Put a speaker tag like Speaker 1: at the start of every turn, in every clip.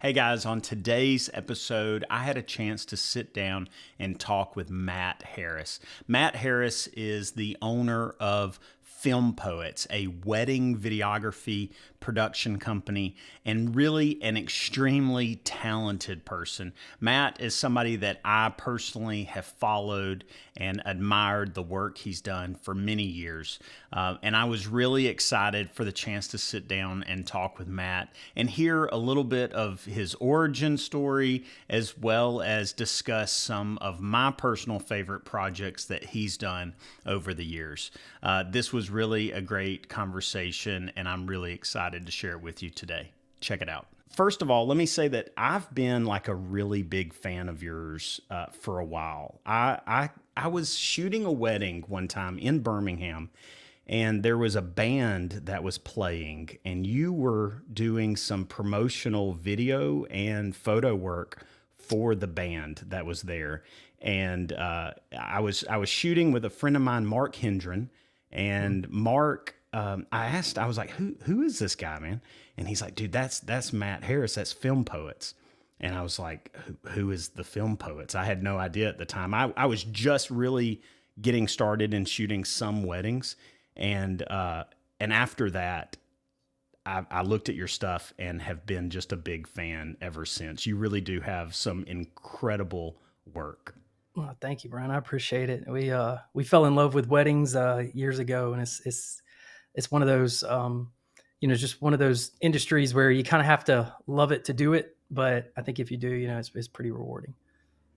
Speaker 1: Hey guys, on today's episode, I had a chance to sit down and talk with Matt Harris. Matt Harris is the owner of Film Poets, a wedding videography production company, and really an extremely talented person. Matt is somebody that I personally have followed and admired the work he's done for many years. And I was really excited for the chance to sit down and talk with Matt and hear a little bit of his origin story, as well as discuss some of my personal favorite projects that he's done over the years. This was really a great conversation, and I'm really excited to share it with you today. Check it out. First of all, let me say that I've been like a really big fan of yours for a while. I was shooting a wedding one time in Birmingham, and there was a band that was playing, and you were doing some promotional video and photo work for the band that was there. And I was shooting with a friend of mine, Mark Hendren, and Mark, I was like, who is this guy, man? And he's like, dude, that's Matt Harris. That's Film Poets. And I was like, who is the Film Poets? I had no idea at the time. I was just really getting started in shooting some weddings. And after that, I looked at your stuff and have been just a big fan ever since. You really do have some incredible work.
Speaker 2: Well, thank you, Brian. I appreciate it. We fell in love with weddings years ago, and it's one of those just one of those industries where you kind of have to love it to do it. But I think if you do, it's pretty rewarding.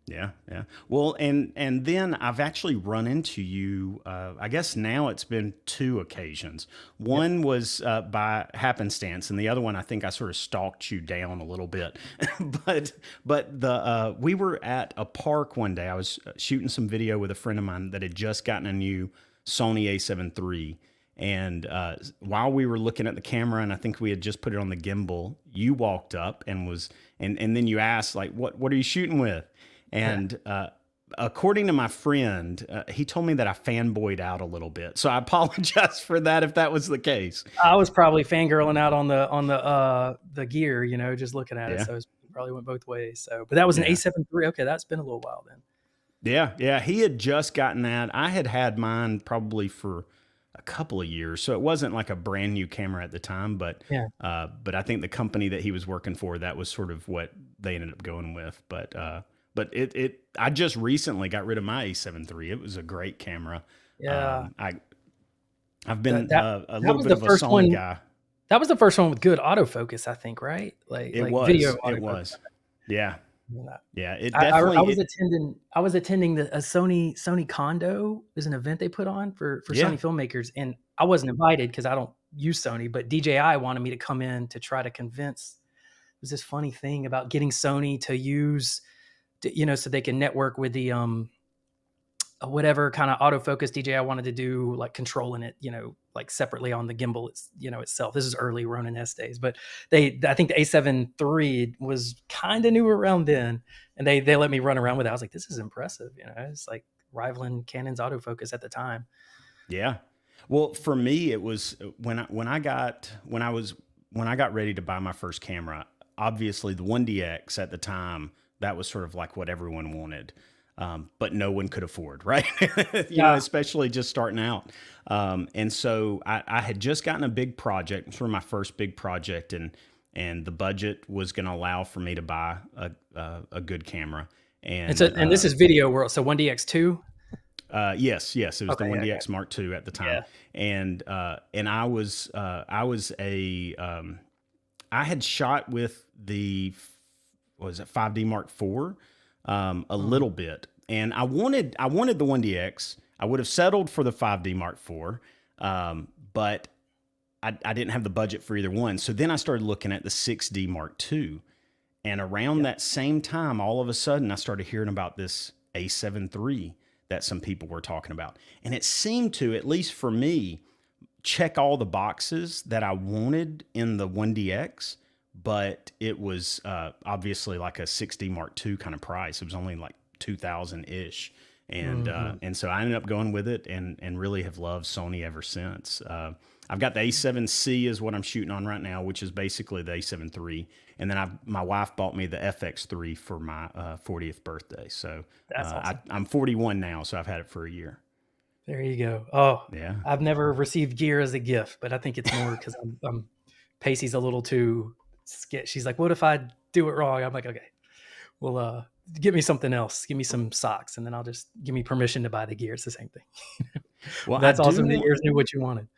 Speaker 1: Yeah, yeah. Well, and then I've actually run into you. I guess now it's been two occasions. One was by happenstance, and the other one I think I sort of stalked you down a little bit. but we were at a park one day. I was shooting some video with a friend of mine that had just gotten a new Sony A7 III. And while we were looking at the camera, and I think we had just put it on the gimbal, you walked up and then you asked, like, what are you shooting with? And according to my friend, he told me that I fanboyed out a little bit. So I apologize for that if that was the case.
Speaker 2: I was probably fangirling out on the gear, just looking at it. So it probably went both ways. So, but that was an A7 III. Okay, that's been a little while then.
Speaker 1: Yeah. He had just gotten that. I had mine probably for a couple of years, so it wasn't like a brand new camera at the time. But I think the company that he was working for, that was sort of what they ended up going with. But I just recently got rid of my A7 III. It was a great camera.
Speaker 2: Yeah.
Speaker 1: I've been a little bit of a Sony guy.
Speaker 2: That was the first one with good autofocus, I think, right? Video autofocus.
Speaker 1: It was. Yeah. Yeah. It
Speaker 2: I
Speaker 1: definitely.
Speaker 2: I was attending a Sony Condo is an event they put on for Sony filmmakers, and I wasn't invited because I don't use Sony, but DJI wanted me to come in to try to convince. It was this funny thing about getting Sony to use, so they can network with the whatever kind of autofocus DJI wanted to do, like controlling it, like separately on the gimbal, itself. This is early Ronin S days, but I think the A7 III was kind of new around then, and they let me run around with it. I was like, this is impressive. It's like rivaling Canon's autofocus at the time.
Speaker 1: Yeah. Well, for me, it was when I got ready to buy my first camera. Obviously, the 1DX at the time, that was sort of like what everyone wanted. But no one could afford, right? Especially just starting out. And so I had just gotten a big project, sort of my first big project, and the budget was going to allow for me to buy a good camera. And
Speaker 2: this is video world. So 1DX2.
Speaker 1: Yes, it was the 1DX Mark II at the time. Yeah. And I had shot with the 5D Mark IV. A little bit. And I wanted the 1DX. I would have settled for the 5D Mark IV, but I didn't have the budget for either one. So then I started looking at the 6D Mark II. And around that same time, all of a sudden, I started hearing about this A7 III that some people were talking about. And it seemed to, at least for me, check all the boxes that I wanted in the 1DX. But it was obviously like a 6D Mark II kind of price. It was only like $2,000-ish. And so I ended up going with it, and really have loved Sony ever since. I've got the A7C is what I'm shooting on right now, which is basically the A7 III. And then my wife bought me the FX3 for my 40th birthday. So
Speaker 2: That's awesome.
Speaker 1: I'm 41 now, so I've had it for a year.
Speaker 2: There you go. Oh,
Speaker 1: Yeah.
Speaker 2: I've never received gear as a gift, but I think it's more because I'm Pacey's a little too scared. She's like, "What if I do it wrong?" I'm like, "Okay, well, give me something else. Give me some socks, and then I'll just give me permission to buy the gear." It's the same thing.
Speaker 1: Well,
Speaker 2: That's awesome that yours knew what you wanted.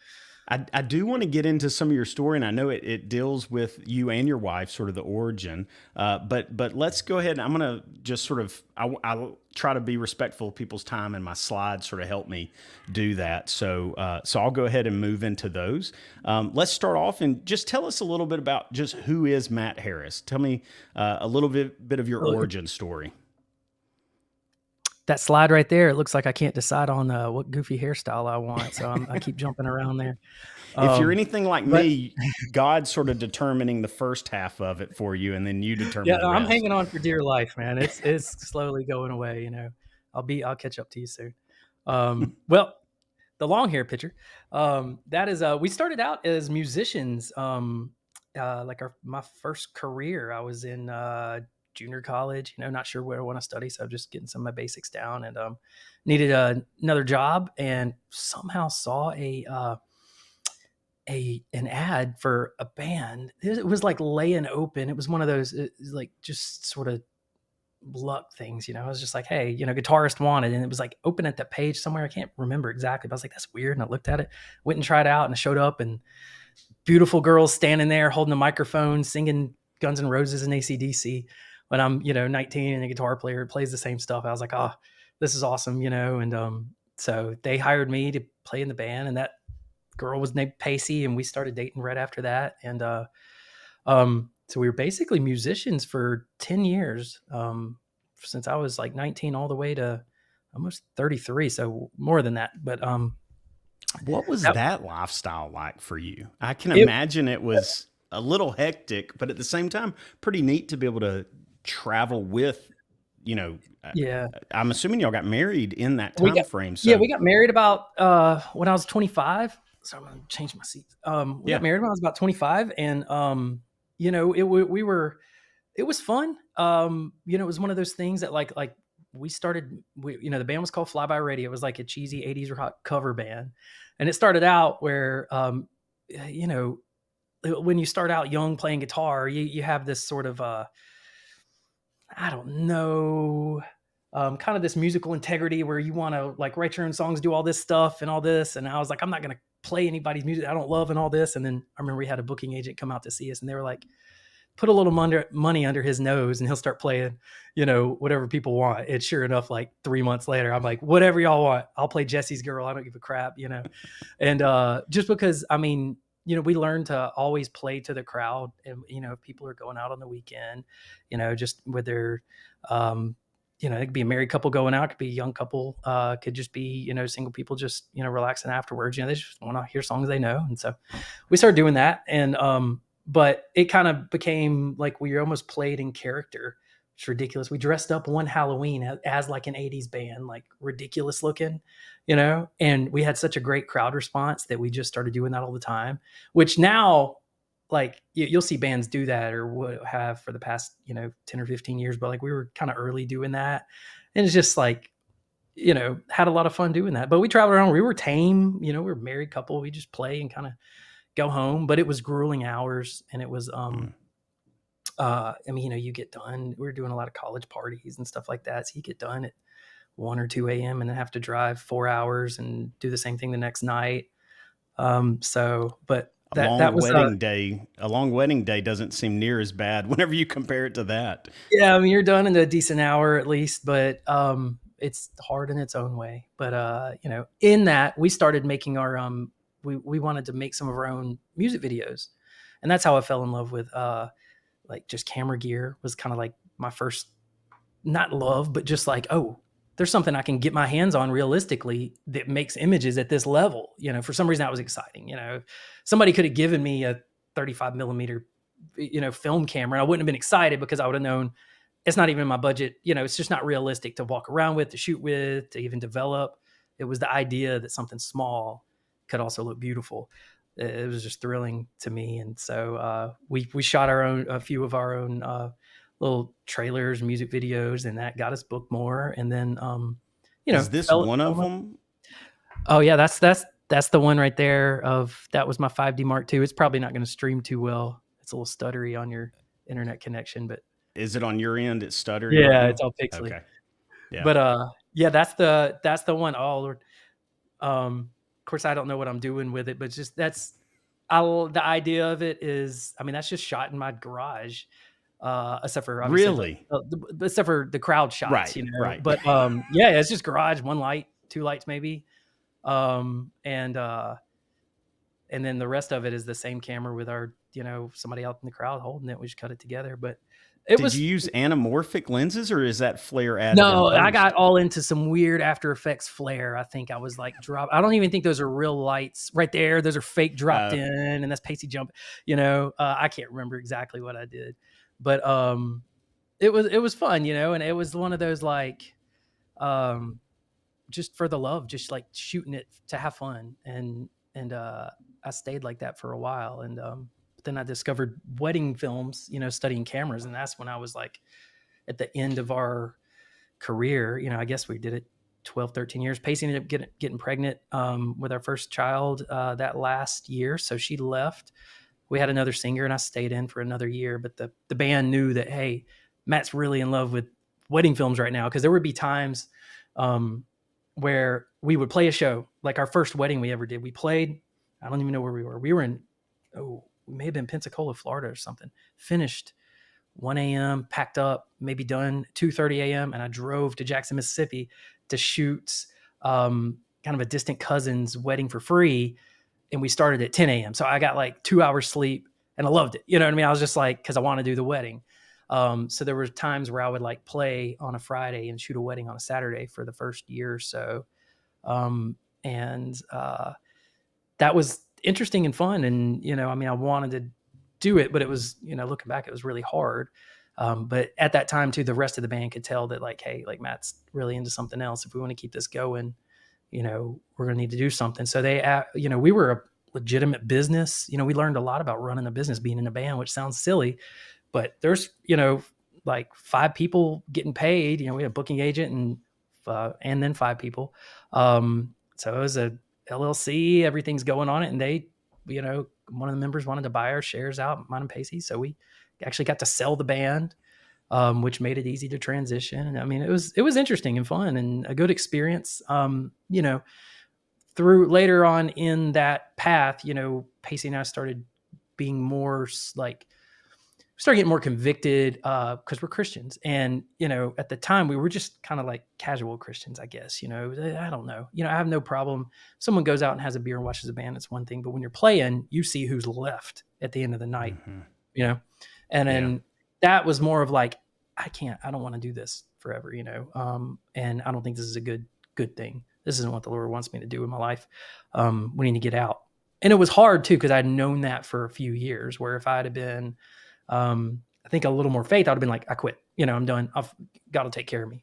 Speaker 1: I do want to get into some of your story, and I know it deals with you and your wife, sort of the origin. But let's go ahead. And I'm going to just sort of I'll try to be respectful of people's time, and my slides sort of help me do that. So I'll go ahead and move into those. Let's start off and just tell us a little bit about just who is Matt Harris. Tell me a little bit of your origin story.
Speaker 2: That slide right there, it looks like I can't decide on what goofy hairstyle I want, so I keep jumping around there.
Speaker 1: If you're anything like me, God's sort of determining the first half of it for you, and then you determine the rest.
Speaker 2: I'm hanging on for dear life, man. It's slowly going away. I'll catch up to you soon. Well, the long hair picture, that is we started out as musicians. Like my first career, I was in junior college, not sure where I want to study. So I'm just getting some of my basics down, and needed another job, and somehow saw an ad for a band. It was like laying open. It was one of those like just sort of luck things, I was just like, hey, guitarist wanted, and it was like open at that page somewhere. I can't remember exactly, but I was like, that's weird. And I looked at it, went and tried it out, and I showed up, and beautiful girls standing there holding a microphone, singing Guns N' Roses and AC/DC when I'm, 19, and a guitar player plays the same stuff. I was like, oh, this is awesome, and so they hired me to play in the band, and that girl was named Pacey, and we started dating right after that. And so we were basically musicians for 10 years, since I was like 19 all the way to almost 33. So more than that. But
Speaker 1: what was that lifestyle like for you? I can imagine it was a little hectic, but at the same time, pretty neat to be able to travel with,
Speaker 2: yeah.
Speaker 1: I'm assuming y'all got married in that time frame. So.
Speaker 2: Yeah, we got married about when I was 25. So I'm going to change my seat. We got married when I was about 25, and it was fun. It was one of those things that like we started, the band was called Fly By Radio. It was like a cheesy 80s rock cover band. And it started out where, when you start out young playing guitar, you have this sort of, I don't know, kind of this musical integrity where you want to like write your own songs, do all this stuff and all this. And I was like, I'm not going to play anybody's music I don't love and all this. And then I remember we had a booking agent come out to see us, and they were like, put a little money under his nose and he'll start playing, whatever people want. And sure enough, like 3 months later, I'm like, whatever y'all want, I'll play Jesse's Girl. I don't give a crap, And just because, we learned to always play to the crowd, and, if people are going out on the weekend, just whether, it could be a married couple going out, it could be a young couple, could just be, single people just, relaxing afterwards. They just want to hear songs they know. And so we started doing that. And, but it kind of became like we almost played in character. It's ridiculous. We dressed up one Halloween as like an 80s band, like ridiculous looking, and we had such a great crowd response that we just started doing that all the time, which now, like you'll see bands do that or would have for the past, 10 or 15 years, but like we were kind of early doing that. And it's just like, had a lot of fun doing that, but we traveled around. We were tame, we were a married couple. We just play and kind of go home, but it was grueling hours. And it was, you get done, we were doing a lot of college parties and stuff like that. So you get done at 1 or 2 a.m. and then have to drive 4 hours and do the same thing the next night. But that was
Speaker 1: a long wedding day doesn't seem near as bad whenever you compare it to that.
Speaker 2: Yeah. You're done in a decent hour at least, but, it's hard in its own way. But, in that we started making our, we wanted to make some of our own music videos, and that's how I fell in love with, like just camera gear was kind of like my first, not love, but just like, oh, there's something I can get my hands on realistically that makes images at this level. For some reason that was exciting. Somebody could have given me a 35 millimeter, film camera. I wouldn't have been excited because I would have known it's not even in my budget. It's just not realistic to walk around with, to shoot with, to even develop. It was the idea that something small could also look beautiful. It was just thrilling to me. And so we shot a few of our own little trailers, music videos, and that got us booked more. And then,
Speaker 1: Is this one of them?
Speaker 2: Oh yeah, that's the one right there. That was my 5D Mark II. It's probably not going to stream too well. It's a little stuttery on your internet connection, but
Speaker 1: is it on your end? It's stuttering right
Speaker 2: yeah,
Speaker 1: now.
Speaker 2: it's all pixely.
Speaker 1: Okay. Yeah.
Speaker 2: But yeah, that's the one. Oh Lord. Of course, I don't know what I'm doing with it, but just the idea of it is, I mean, that's just shot in my garage. Except for obviously,
Speaker 1: really,
Speaker 2: except for the crowd shots,
Speaker 1: right, right.
Speaker 2: But yeah, it's just garage, one light, two lights maybe, and then the rest of it is the same camera with our, somebody out in the crowd holding it. We just cut it together, but
Speaker 1: Did you use anamorphic lenses, or is that flare added?
Speaker 2: No, I got all into some weird After Effects flare. I think I was like I don't even think those are real lights right there. Those are fake dropped in, and that's pasty jump. I can't remember exactly what I did, but it was fun, and it was one of those like, just for the love, just like shooting it to have fun, and I stayed like that for a while, and then I discovered wedding films, studying cameras, and that's when I was like at the end of our career. I guess we did it 12, 13 years. Pacey ended up getting pregnant with our first child that last year, so she left. We had another singer, and I stayed in for another year, but the band knew that, hey, Matt's really in love with wedding films right now, because there would be times where we would play a show, like our first wedding we ever did. We played, I don't even know where we were. We were in, we may have been Pensacola, Florida or something. Finished 1 a.m., packed up, maybe done 2:30 a.m., and I drove to Jackson, Mississippi to shoot kind of a distant cousin's wedding for free, and we started at 10 a.m. So I got like 2 hours sleep, and I loved it. You know what I mean? I was just like, because I want to do the wedding. So there were times where I would like play on a Friday and shoot a wedding on a Saturday for the first year or so. That was interesting and fun. And, I mean, I wanted to do it, but it was, looking back, it was really hard. But at that time too, the rest of the band could tell that like, hey, like Matt's really into something else. If we want to keep this going, we're going to need to do something. So they, we were a legitimate business. We learned a lot about running a business, being in a band, which sounds silly, but there's, like 5 people getting paid. We had a booking agent and then 5 people. So it was a LLC, everything's going on it. And they, one of the members wanted to buy our shares out, mine and Pacey. So we actually got to sell the band, which made it easy to transition. And I mean, it was interesting and fun and a good experience. Through later on in that path, Pacey and I started being more like, started getting more convicted because we're Christians. And, at the time we were just kind of like casual Christians, I guess, I don't know. I have no problem. If someone goes out and has a beer and watches a band, it's one thing. But when you're playing, you see who's left at the end of the night, and then that was more of like, I don't want to do this forever, and I don't think this is a good thing. This isn't what the Lord wants me to do in my life. We need to get out. And it was hard too, because I'd known that for a few years, where if I'd have been, I think a little more faith, I'd have been like, I quit, I'm done. God will take care of me.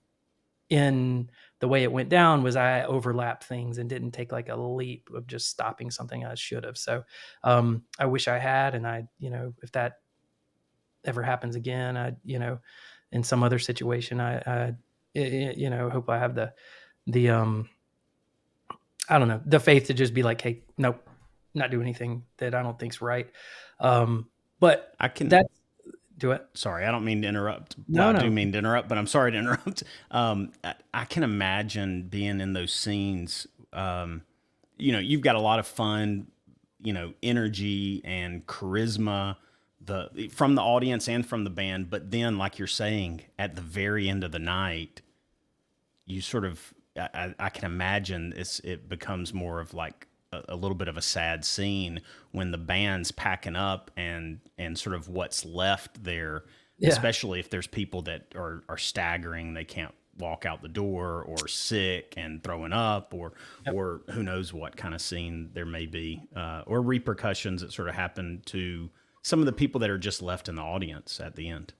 Speaker 2: In the way it went down was I overlapped things and didn't take like a leap of just stopping something I should have. So, I wish I had, and I, if that ever happens again, I, in some other situation, I hope I have the, I don't know, the faith to just be like, hey, nope, not do anything that I don't think's right. But do it.
Speaker 1: Sorry, I don't mean to interrupt.
Speaker 2: No,
Speaker 1: I do mean to interrupt, but I'm sorry to interrupt. I can imagine being in those scenes. You've got a lot of fun, energy and charisma, from the audience and from the band. But then, like you're saying, at the very end of the night, you sort of, I can imagine it becomes more of like a little bit of a sad scene when the band's packing up and sort of what's left there, especially if there's people that are staggering, they can't walk out the door, or sick and throwing up, or who knows what kind of scene there may be, or repercussions that sort of happen to some of the people that are just left in the audience at the end.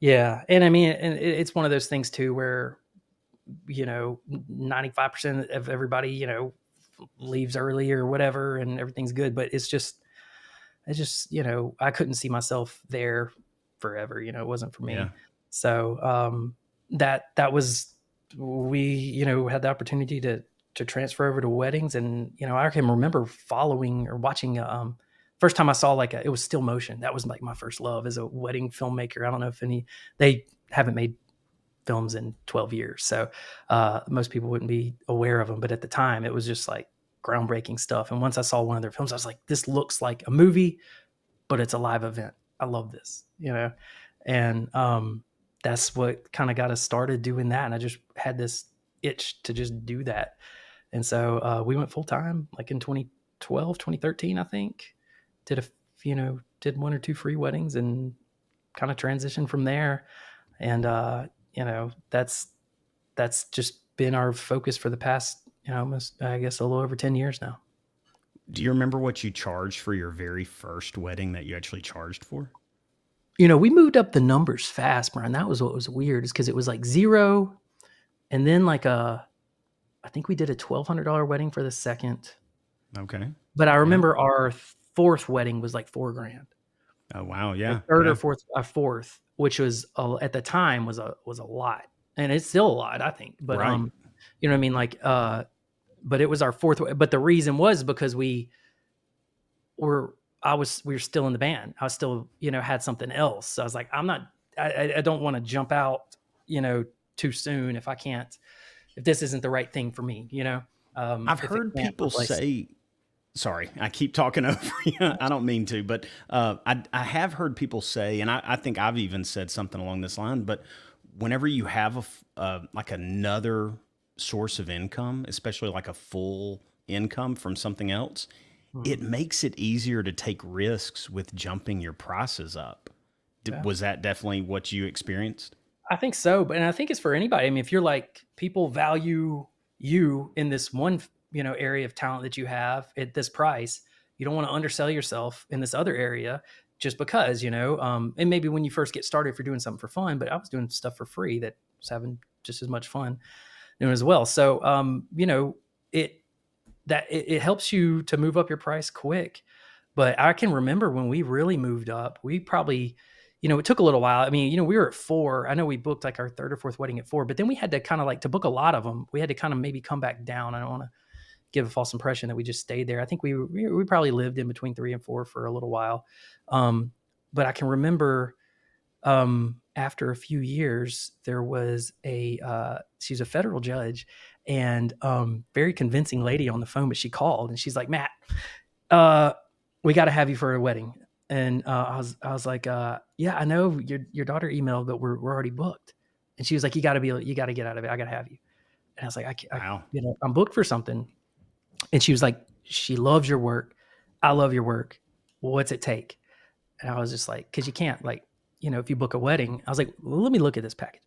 Speaker 2: Yeah. And I mean, and it's one of those things too, where, 95% of everybody, leaves early or whatever, and everything's good. But it's just, I couldn't see myself there forever. It wasn't for
Speaker 1: Yeah.
Speaker 2: me. So, that was, we, had the opportunity to transfer over to weddings. And, I can remember following or watching, first time I saw it was still motion. That was like my first love as a wedding filmmaker. I don't know if they haven't made films in 12 years. So, most people wouldn't be aware of them. But at the time, it was just like groundbreaking stuff. And once I saw one of their films, I was like, this looks like a movie, but it's a live event. I love this. And that's what kind of got us started doing that. And I just had this itch to just do that. And so we went full time like in 2012, 2013, I think. Did did one or two free weddings and kind of transitioned from there. And that's just been our focus for the past, almost, I guess, a little over 10 years now.
Speaker 1: Do you remember what you charged for your very first wedding that you actually charged for?
Speaker 2: We moved up the numbers fast, Brian. That was what was weird, is because it was like zero, and then I think we did a $1,200 wedding for the second.
Speaker 1: Okay.
Speaker 2: But I
Speaker 1: Yeah.
Speaker 2: remember our fourth wedding was like $4,000.
Speaker 1: Oh, wow.
Speaker 2: Our
Speaker 1: Yeah.
Speaker 2: third or
Speaker 1: Yeah.
Speaker 2: fourth, which was at the time was a lot, and it's still a lot, I think. But
Speaker 1: Right.
Speaker 2: you know what I mean? But it was our fourth. But the reason was because we were still in the band. I was still, had something else. So I was like, I don't want to jump out, too soon if I can't, if this isn't the right thing for me.
Speaker 1: I've
Speaker 2: If it
Speaker 1: heard
Speaker 2: can't
Speaker 1: people
Speaker 2: replace.
Speaker 1: say, sorry, I keep talking over you. I don't mean to, but I have heard people say, and I think I've even said something along this line, but whenever you have like another source of income, especially like a full income from something else,
Speaker 2: Mhm.
Speaker 1: it makes it easier to take risks with jumping your prices up.
Speaker 2: Yeah.
Speaker 1: Was that definitely what you experienced?
Speaker 2: I think so, but and I think it's for anybody. I mean, if you're like, people value you in this one, area of talent that you have at this price, you don't want to undersell yourself in this other area just because, and maybe when you first get started, if you're doing something for fun, but I was doing stuff for free that was having just as much fun doing as well. So, it it helps you to move up your price quick. But I can remember when we really moved up, we probably, it took a little while. I mean, we were at 4. I know we booked like our third or fourth wedding at 4, but then we had to kind of like, to book a lot of them, we had to kind of maybe come back down. I don't want to give a false impression that we just stayed there. I think we probably lived in between 3 and 4 for a little while. Um, but I can remember, after a few years, there was she's a federal judge, and very convincing lady on the phone, but she called and she's like, Matt, uh, we got to have you for a wedding. And I was like, yeah, I know your daughter emailed, but we're already booked. And she was like, you got to get out of it. I got to have you. And I was like,
Speaker 1: Wow.
Speaker 2: I'm booked for something. And she was like, she loves your work. I love your work. What's it take? And I was just like, because you can't, like, if you book a wedding, I was like, well, let me look at this package.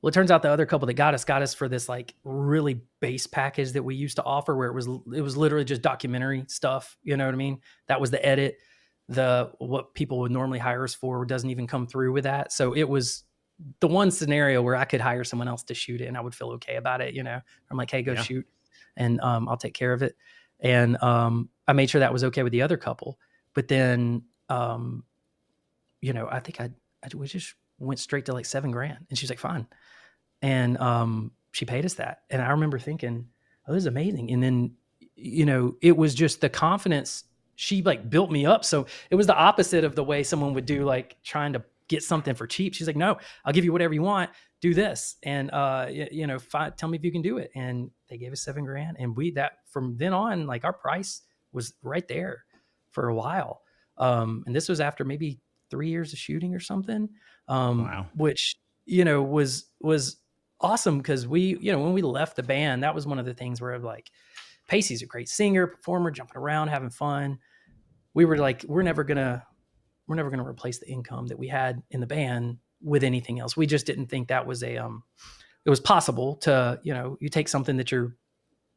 Speaker 2: Well, it turns out the other couple that got us for this like really base package that we used to offer, where it was literally just documentary stuff. You know what I mean? That was the edit. What people would normally hire us for doesn't even come through with that. So it was the one scenario where I could hire someone else to shoot it and I would feel okay about it. I'm like, hey, go
Speaker 1: Yeah.
Speaker 2: shoot, and I'll take care of it. And I made sure that was okay with the other couple. But then, I think we just went straight to like $7,000, and she's like, fine. And she paid us that. And I remember thinking, oh, this is amazing. And then, it was just the confidence. She like built me up. So it was the opposite of the way someone would do, like trying to get something for cheap. She's like, no, I'll give you whatever you want. Do this. And, tell me if you can do it. And they gave us $7,000. And from then on, like our price was right there for a while. And this was after maybe 3 years of shooting or something,
Speaker 1: Wow.
Speaker 2: which, was awesome. Because when we left the band, that was one of the things where like, Pacey's a great singer, performer, jumping around, having fun. We were like, we're never gonna replace the income that we had in the band with anything else. We just didn't think that was it was possible to, you take something that you're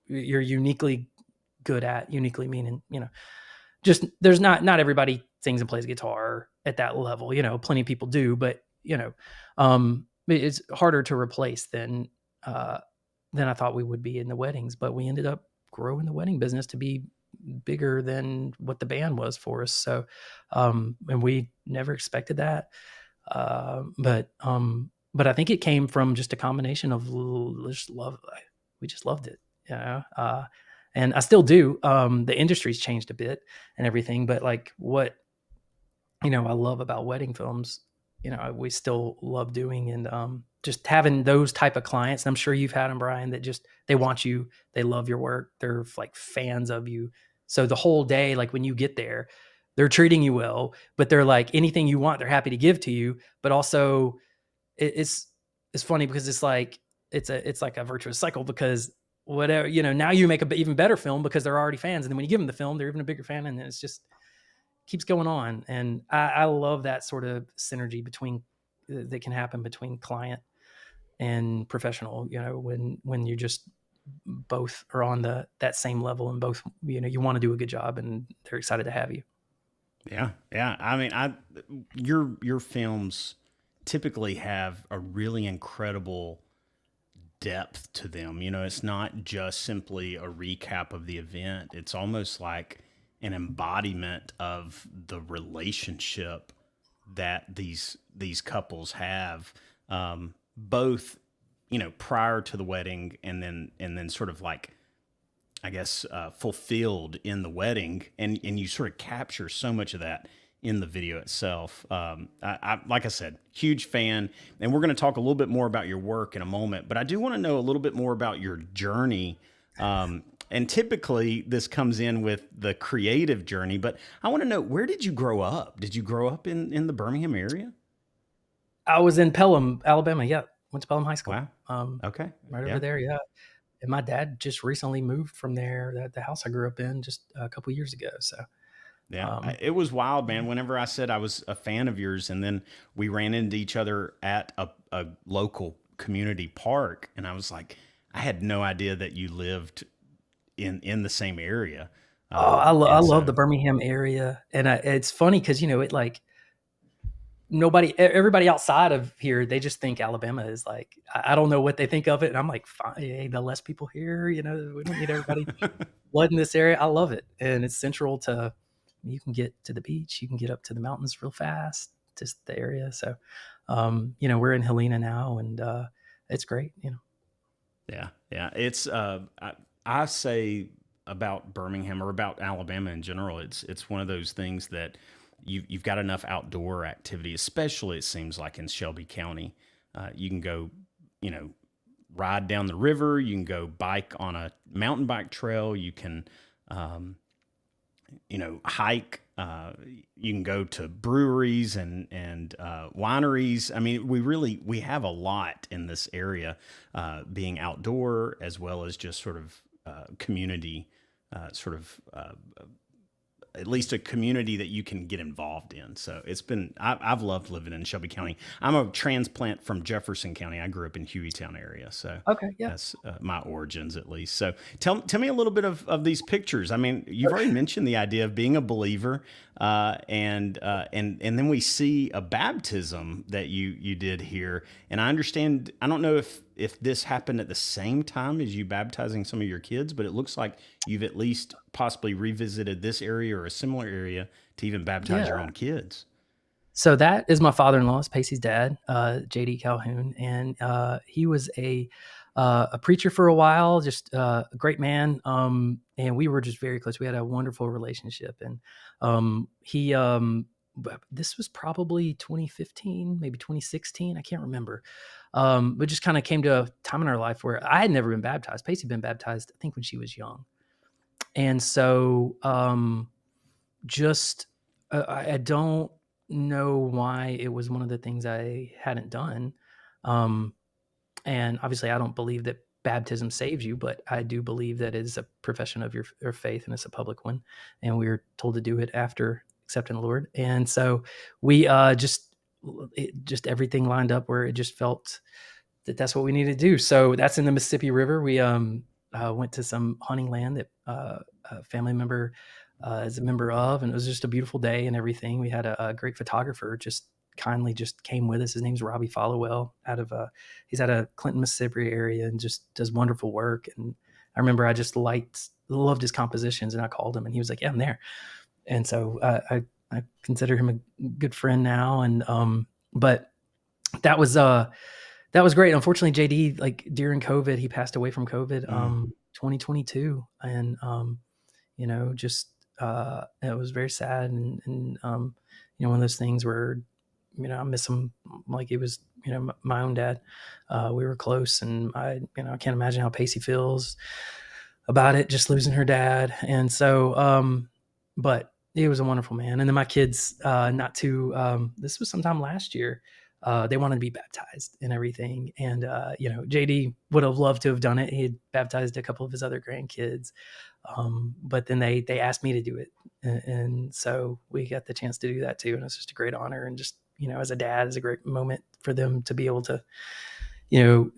Speaker 2: uniquely good at, uniquely meaning, just there's not everybody sings and plays guitar at that level. Plenty of people do, but it's harder to replace than I thought we would be in the weddings, but we ended up growing the wedding business to be bigger than what the band was for us. So, and we never expected that. But I think it came from just a combination of just love. We just loved it, and I still do. The industry's changed a bit and everything, but like what, I love about wedding films, we still love doing, and just having those type of clients. And I'm sure you've had them, Brian, that just, they want you, they love your work. They're like fans of you. So the whole day, like when you get there, they're treating you well, but they're like anything you want, they're happy to give to you. But also it's funny because it's like a virtuous cycle, because whatever, now you make a even better film because they're already fans. And then when you give them the film, they're even a bigger fan. And then it's just keeps going on. And I love that sort of synergy that can happen between client and professional, when you just both are on that same level, and both, you want to do a good job and they're excited to have you.
Speaker 1: Yeah, yeah. I mean, your films typically have a really incredible depth to them. It's not just simply a recap of the event. It's almost like an embodiment of the relationship that these couples have, both prior to the wedding, and then sort of like, I guess, fulfilled in the wedding, and you sort of capture so much of that in the video itself. Like I said, huge fan, and we're going to talk a little bit more about your work in a moment. But I do want to know a little bit more about your journey. And typically, this comes in with the creative journey. But I want to know, where did you grow up? Did you grow up in the Birmingham area?
Speaker 2: I was in Pelham, Alabama. Yeah, went to Pelham High School.
Speaker 1: Wow. Okay.
Speaker 2: Right over
Speaker 1: Yeah.
Speaker 2: there. Yeah. And my dad just recently moved from there, the house I grew up in, just a couple of years ago. So,
Speaker 1: Yeah,
Speaker 2: um,
Speaker 1: it was wild, man. Whenever I said I was a fan of yours, and then we ran into each other at a local community park, and I was like, I had no idea that you lived in the same area.
Speaker 2: I
Speaker 1: And
Speaker 2: love
Speaker 1: so,
Speaker 2: the Birmingham area. And it's funny because, it like, everybody outside of here, they just think Alabama is like, I don't know what they think of it. And I'm like, fine, hey, the less people here, we don't need everybody flooding this area. I love it. And it's central to, you can get to the beach, you can get up to the mountains real fast, just the area. So, we're in Helena now, and it's great.
Speaker 1: yeah, yeah. I say about Birmingham, or about Alabama in general, it's one of those things that you've got enough outdoor activity, especially it seems like in Shelby County. You can go, you know, ride down the river. You can go bike on a mountain bike trail. You can, um, hike. You can go to breweries and wineries. I mean, we have a lot in this area, being outdoor as well as just sort of community, sort of at least a community that you can get involved in. So I've loved living in Shelby County. I'm a transplant from Jefferson County. I grew up in Hueytown area. So
Speaker 2: Okay. Yeah.
Speaker 1: that's my origins, at least. So tell me a little bit of these pictures. I mean, you've already mentioned the idea of being a believer, and then we see a baptism that you did here. And I understand, I don't know if this happened at the same time as you baptizing some of your kids, but it looks like you've at least possibly revisited this area or a similar area to even baptize your
Speaker 2: Yeah.
Speaker 1: own kids.
Speaker 2: So that is my father-in-law, it's Pacey's dad, JD Calhoun, and he was a preacher for a while, just a great man, and we were just very close. We had a wonderful relationship, and he this was probably 2015, maybe 2016, I can't remember, but just kind of came to a time in our life where I had never been baptized. Pacey had been baptized, I think, when she was young, and so just I don't know why it was one of the things I hadn't done. Um, and obviously, I don't believe that baptism saves you, but I do believe that it is a profession of your faith, and it's a public one. And we were told to do it after accepting the Lord. And so we just everything lined up where it just felt that that's what we needed to do. So that's in the Mississippi River. We went to some hunting land that a family member is a member of, and it was just a beautiful day and everything. We had a great photographer just kindly just came with us. His name's Robbie Followell he's out of Clinton, Mississippi area, and just does wonderful work. And I remember I just loved his compositions, and I called him and he was like, yeah, I'm there. And so I consider him a good friend now. And, but that was great. Unfortunately, JD, like during COVID, he passed away from COVID, 2022. And, just, it was very sad. And one of those things where, I miss him like he was, my own dad. We were close, and I can't imagine how Pacey feels about it, just losing her dad. And so, but he was a wonderful man. And then my kids, this was sometime last year, they wanted to be baptized and everything. And, JD would have loved to have done it. He had baptized a couple of his other grandkids. But then they asked me to do it. And so we got the chance to do that too. And it's just a great honor. And just, as a dad, it's a great moment for them to be able to,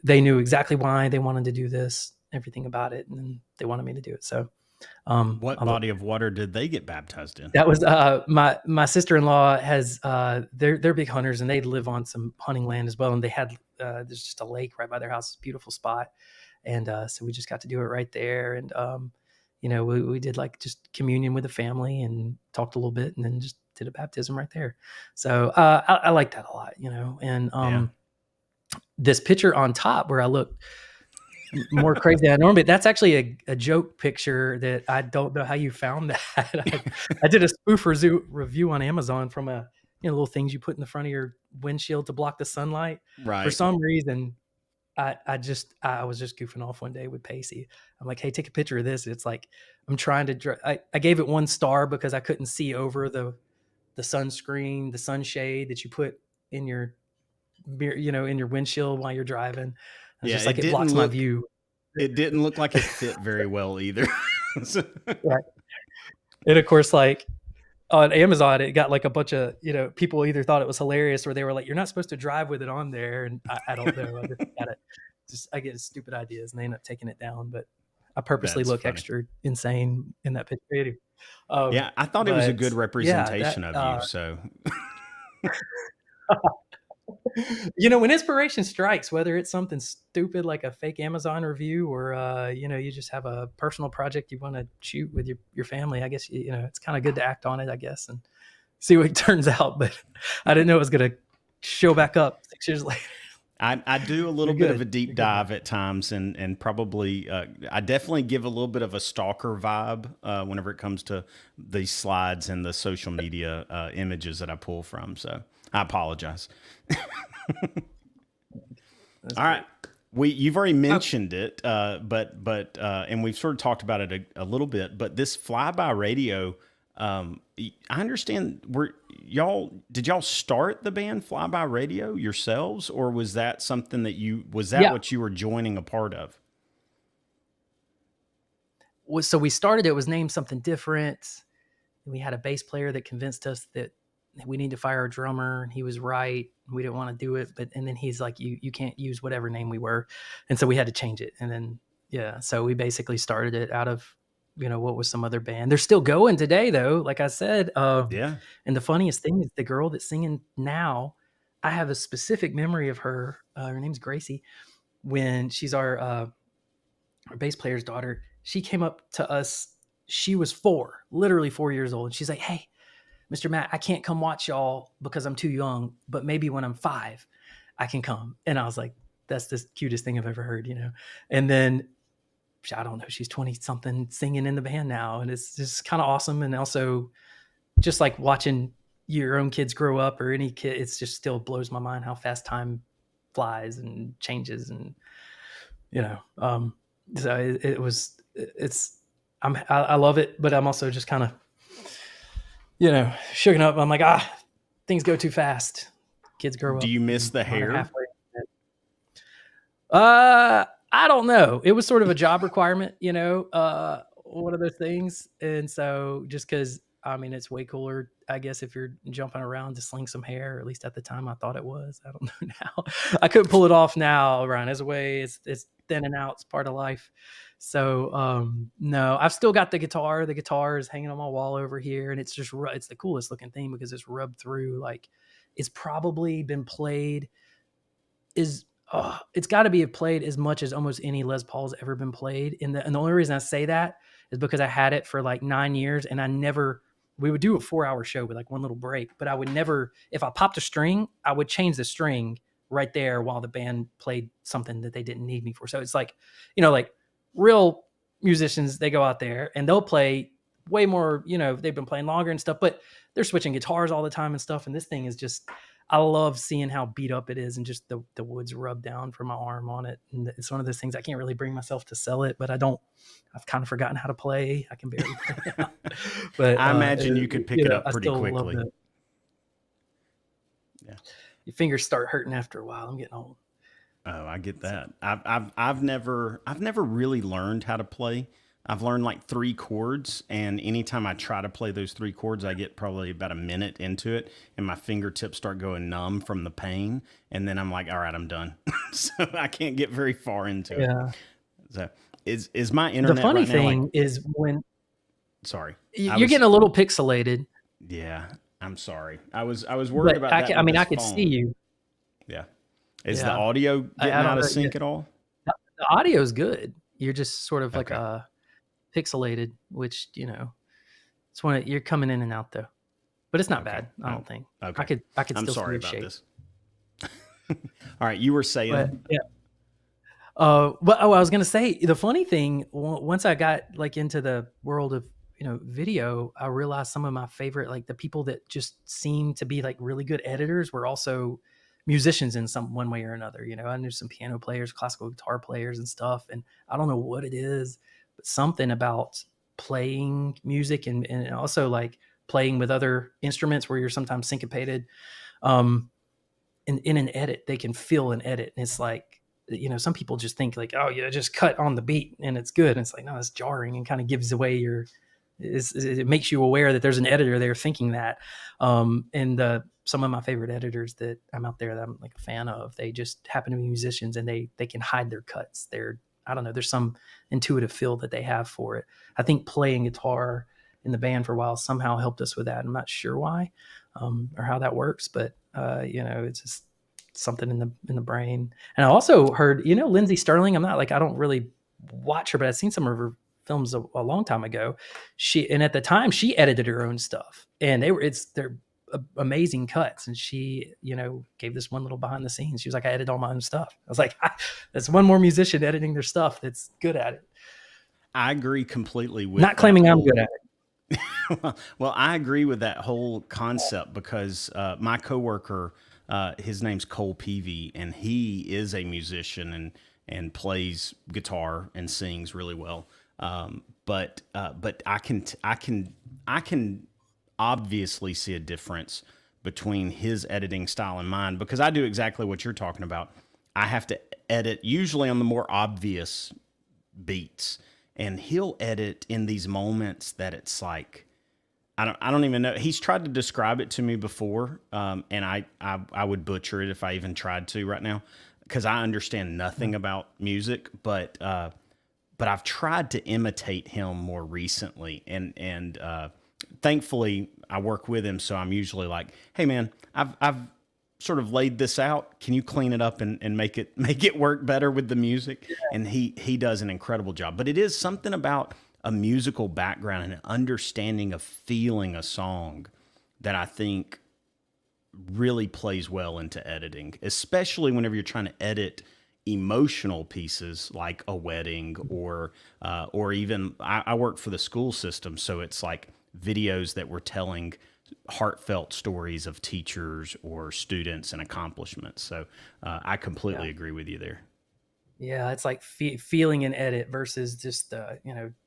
Speaker 2: they knew exactly why they wanted to do this, everything about it. And they wanted me to do it. So,
Speaker 1: what body of water did they get baptized in?
Speaker 2: That was my sister-in-law has they're big hunters, and they live on some hunting land as well. And they had there's just a lake right by their house, beautiful spot. And so we just got to do it right there. And we did like just communion with the family and talked a little bit, and then just did a baptism right there. So I like that a lot, And this picture on top where I look more crazy than I normally. That's actually a joke picture that I don't know how you found that. I did a spoof review on Amazon from little things you put in the front of your windshield to block the sunlight.
Speaker 1: Right.
Speaker 2: For some reason, I was just goofing off one day with Pacey. I'm like, hey, take a picture of this. It's like I'm trying to. I gave it 1 star because I couldn't see over the sunscreen, the sunshade that you put in your in your windshield while you're driving. It's just like it blocks my view.
Speaker 1: It didn't look like it fit very well either.
Speaker 2: Right. And of course, like on Amazon, it got like a bunch of, people either thought it was hilarious or they were like, you're not supposed to drive with it on there. And I don't know. I get stupid ideas and they end up taking it down. But I purposely look extra insane in that picture.
Speaker 1: Yeah, I thought it was a good representation of you. So.
Speaker 2: When inspiration strikes, whether it's something stupid like a fake Amazon review or, you just have a personal project you want to shoot with your family, I guess, it's kind of good to act on it, I guess, and see what it turns out. But I didn't know it was going to show back up 6 years later.
Speaker 1: I do a little bit of a deep dive at times, and probably I definitely give a little bit of a stalker vibe whenever it comes to these slides and the social media images that I pull from. So I apologize. All right. You've already mentioned it, but and we've sort of talked about it a little bit, but this flyby radio, I understand did y'all start the band Flyby Radio yourselves, or was that something that what you were joining a part of?
Speaker 2: So we started, it was named something different. We had a bass player that convinced us that we need to fire a drummer, and he was right. We didn't want to do it, and then he's like, you can't use whatever name we were. And so we had to change it. And then, so we basically started it out of, what was some other band. They're still going today though. Like I said, And the funniest thing is the girl that's singing now, I have a specific memory of her. Her name's Gracie. When she's our bass player's daughter, she came up to us. She was literally 4 years old. And she's like, hey, Mr. Matt, I can't come watch y'all because I'm too young, but maybe when I'm 5, I can come. And I was like, that's the cutest thing I've ever heard, And then, I don't know, she's 20 something singing in the band now. And it's just kind of awesome. And also just like watching your own kids grow up, or any kid, it's just still blows my mind how fast time flies and changes. And, so I love it, but I'm also just kind of, shooken up. I'm like, things go too fast. Kids grow up.
Speaker 1: Do you miss the hair?
Speaker 2: I don't know. It was sort of a job requirement, one of those things. And so just because, it's way cooler, I guess, if you're jumping around to sling some hair, or at least at the time I thought it was. I don't know now. I couldn't pull it off now, Ryan. As a way, it's thinning out. It's part of life. So, no, I've still got the guitar. The guitar is hanging on my wall over here, and it's just, it's the coolest looking thing because it's rubbed through like, is probably been played it's got to be played as much as almost any Les Paul's ever been played. And the only reason I say that is because I had it for like 9 years, and we would do a 4-hour show with like one little break, but I would never, if I popped a string, I would change the string right there while the band played something that they didn't need me for. So it's like, like real musicians, they go out there and they'll play way more, they've been playing longer and stuff, but they're switching guitars all the time and stuff. And this thing is just, I love seeing how beat up it is and just the woods rub down from my arm on it. And it's one of those things I can't really bring myself to sell it, but I've kind of forgotten how to play. I can barely play now. But
Speaker 1: I imagine you could pick it up pretty quickly.
Speaker 2: Yeah. Your fingers start hurting after a while. I'm getting old.
Speaker 1: Oh, I get that. I've never really learned how to play. I've learned like 3 chords, and anytime I try to play those 3 chords, I get probably about a minute into it, and my fingertips start going numb from the pain, and then I'm like, all right, I'm done. So I can't get very far into it. So is my internet?
Speaker 2: The funny
Speaker 1: right now,
Speaker 2: thing is when
Speaker 1: sorry,
Speaker 2: you're getting a little pixelated.
Speaker 1: Yeah, I'm sorry. I was worried about that.
Speaker 2: I could see you.
Speaker 1: Yeah. Is the audio getting out of sync at all?
Speaker 2: The audio is good. You're just sort of like pixelated, which it's when you're coming in and out though, but it's not bad. I don't think.
Speaker 1: Okay.
Speaker 2: I could.
Speaker 1: I'm
Speaker 2: still
Speaker 1: sorry
Speaker 2: see
Speaker 1: about
Speaker 2: shape.
Speaker 1: this. All right, you were saying.
Speaker 2: I was gonna say the funny thing. Once I got like into the world of video, I realized some of my favorite, like the people that just seem to be like really good editors, were also musicians in one way or another. I knew some piano players, classical guitar players and stuff, and I don't know what it is, but something about playing music and also like playing with other instruments where you're sometimes syncopated. In an edit, they can feel an edit, and it's like, some people just think like, oh yeah, just cut on the beat and it's good. And it's like, no, it's jarring and kind of gives away it makes you aware that there's an editor there thinking that. And some of my favorite editors that I'm out there that I'm like a fan of, they just happen to be musicians, and they can hide their cuts. I don't know, there's some intuitive feel that they have for it. I think playing guitar in the band for a while somehow helped us with that. I'm not sure why or how that works, but it's just something in the brain. And I also heard, Lindsay Sterling, I don't really watch her, but I've seen some of her films a long time ago. And at the time she edited her own stuff, and they're amazing cuts. And she, gave this one little behind the scenes. She was like, I edit all my own stuff. I was like, that's one more musician editing their stuff that's good at it.
Speaker 1: I agree completely with
Speaker 2: not claiming I'm good at it.
Speaker 1: Well, I agree with that whole concept because my coworker, his name's Cole Peavy, and he is a musician and plays guitar and sings really well. But I can obviously see a difference between his editing style and mine, because I do exactly what you're talking about. I have to edit usually on the more obvious beats, and he'll edit in these moments that it's like, I don't even know. He's tried to describe it to me before, and I would butcher it if I even tried to right now, because I understand nothing about music. But I've tried to imitate him more recently, and thankfully I work with him, so I'm usually like, hey man, I've sort of laid this out. Can you clean it up and make it work better with the music? Yeah. And he does an incredible job. But it is something about a musical background and an understanding of feeling a song that I think really plays well into editing, especially whenever you're trying to edit emotional pieces like a wedding or even I work for the school system, so it's like videos that were telling heartfelt stories of teachers or students and accomplishments. So I completely agree with you there.
Speaker 2: Yeah, it's like feeling an edit versus just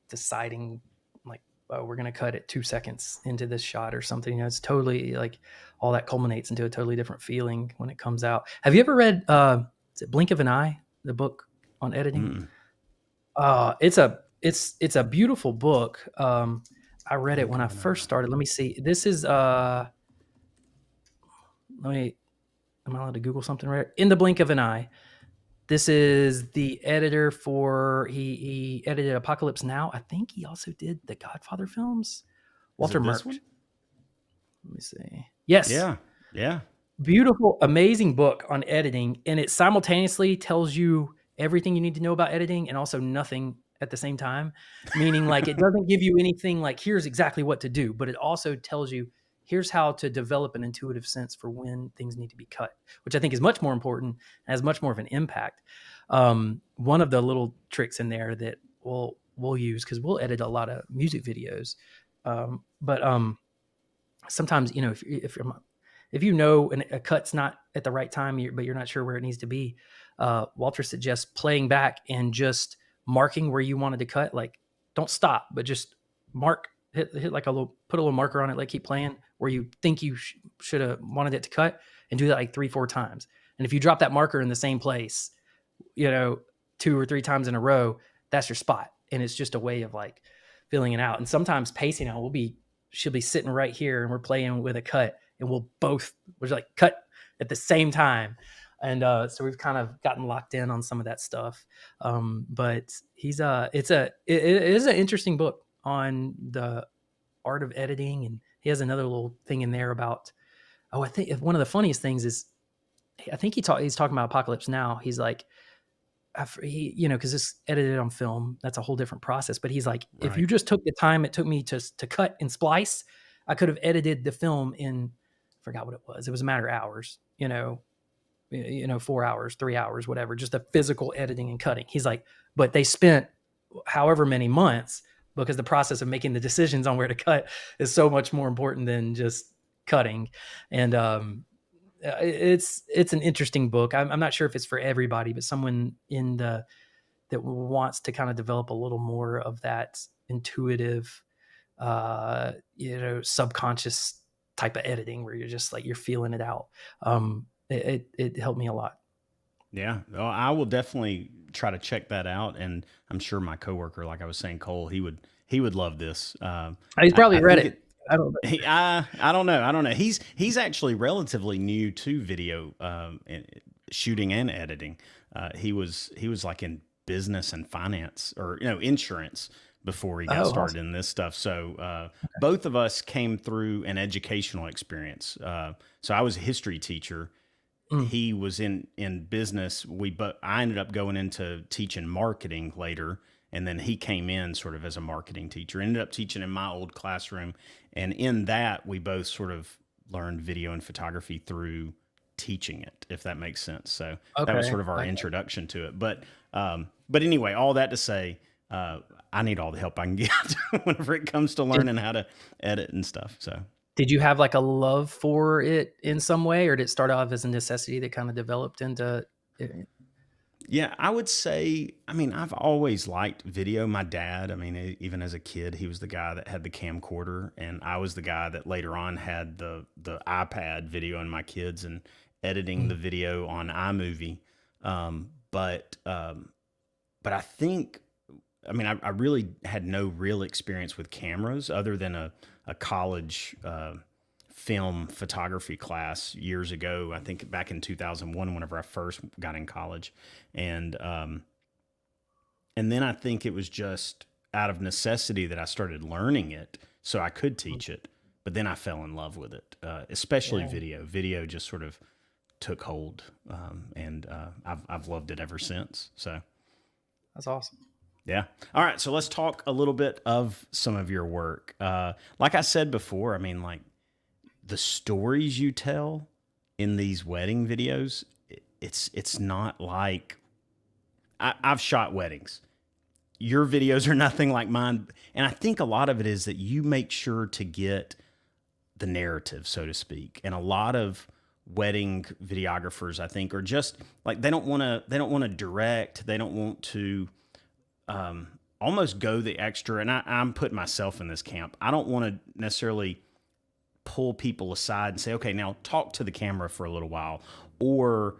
Speaker 2: deciding like, oh, we're going to cut it 2 seconds into this shot or something. It's totally like all that culminates into a totally different feeling when it comes out. Have you ever read is it Blink of an Eye, the book on editing? It's a beautiful book. I read it when I first started. Let me see. This is am I allowed to Google something right? In the Blink of an Eye. This is the editor for, he edited Apocalypse Now. I think he also did the Godfather films. Walter Murch. Let me see. Yes.
Speaker 1: Yeah.
Speaker 2: beautiful, amazing book on editing, and it simultaneously tells you everything you need to know about editing and also nothing at the same time. Meaning, like, it doesn't give you anything like, here's exactly what to do, but it also tells you, here's how to develop an intuitive sense for when things need to be cut, which I think is much more important and has much more of an impact. One of the little tricks in there that we'll use, because we'll edit a lot of music videos, but sometimes, you know, if you know a cut's not at the right time, but you're not sure where it needs to be, Walter suggests playing back and just marking where you wanted to cut. Like, don't stop, but just mark, hit like put a little marker on it, like keep playing where you think you should have wanted it to cut, and do that like 3-4 times. And if you drop that marker in the same place, you know, 2 or 3 times in a row, that's your spot. And it's just a way of like filling it out. And sometimes pacing out, she'll be sitting right here and we're playing with a cut, and we're like cut at the same time. And so we've kind of gotten locked in on some of that stuff. But it is an interesting book on the art of editing. And he has another little thing in there about, I think one of the funniest things is, I think he's talking about Apocalypse Now. He's like, you know, because it's edited on film, that's a whole different process. But he's like, if you just took the time it took me to cut and splice, I could have edited the film in, I forgot what it was. It was a matter of hours, you know, 4 hours, 3 hours, whatever, just the physical editing and cutting. He's like, but they spent however many months, because the process of making the decisions on where to cut is so much more important than just cutting. And it's an interesting book. I'm not sure if it's for everybody, but someone that wants to kind of develop a little more of that intuitive, subconscious type of editing where you're just like, you're feeling it out. It helped me a lot.
Speaker 1: Yeah, well, I will definitely try to check that out, and I'm sure my coworker, like I was saying, Cole, he would love this.
Speaker 2: He's probably
Speaker 1: I
Speaker 2: read
Speaker 1: think
Speaker 2: it. I don't know.
Speaker 1: I don't know. I don't know. He's actually relatively new to video shooting and editing. He was like in business and finance, or insurance, before he got started in this stuff. So both of us came through an educational experience. So I was a history teacher. He was in business. I ended up going into teaching marketing later, and then he came in sort of as a marketing teacher. Ended up teaching in my old classroom, and in that we both sort of learned video and photography through teaching it, if that makes sense. So that was sort of our introduction to it. But anyway, all that to say, I need all the help I can get whenever it comes to learning how to edit and stuff. So.
Speaker 2: Did you have like a love for it in some way, or did it start off as a necessity that kind of developed into it?
Speaker 1: Yeah, I would say, I mean, I've always liked video. My dad, I mean, even as a kid, he was the guy that had the camcorder, and I was the guy that later on had the iPad videoing my kids and editing the video on iMovie. But I think, I mean, I really had no real experience with cameras other than a college film photography class years ago. I think back in 2001, whenever I first got in college, and then I think it was just out of necessity that I started learning it so I could teach it. But then I fell in love with it, especially video. Video just sort of took hold, and I've loved it ever since. So
Speaker 2: That's awesome.
Speaker 1: yeah. All right. So let's talk a little bit of some of your work. Like I said before, I mean, like the stories you tell in these wedding videos, it's not like I've shot weddings. Your videos are nothing like mine. And I think a lot of it is that you make sure to get the narrative, so to speak. And a lot of wedding videographers, I think, are just like, they don't want to direct. They don't want to almost go the extra. And I'm putting myself in this camp. I don't want to necessarily pull people aside and say, okay, now talk to the camera for a little while, or,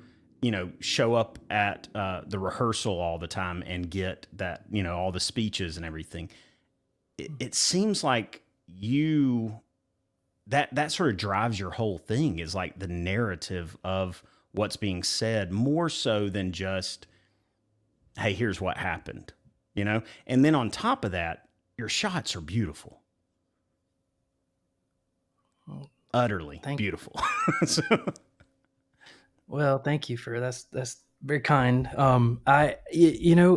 Speaker 1: show up at the rehearsal all the time and get that, all the speeches and everything. It seems like that sort of drives your whole thing, is like the narrative of what's being said, more so than just, hey, here's what happened. And then on top of that, your shots are beautiful. Utterly beautiful. So,
Speaker 2: Well, thank you for that's very kind. You know,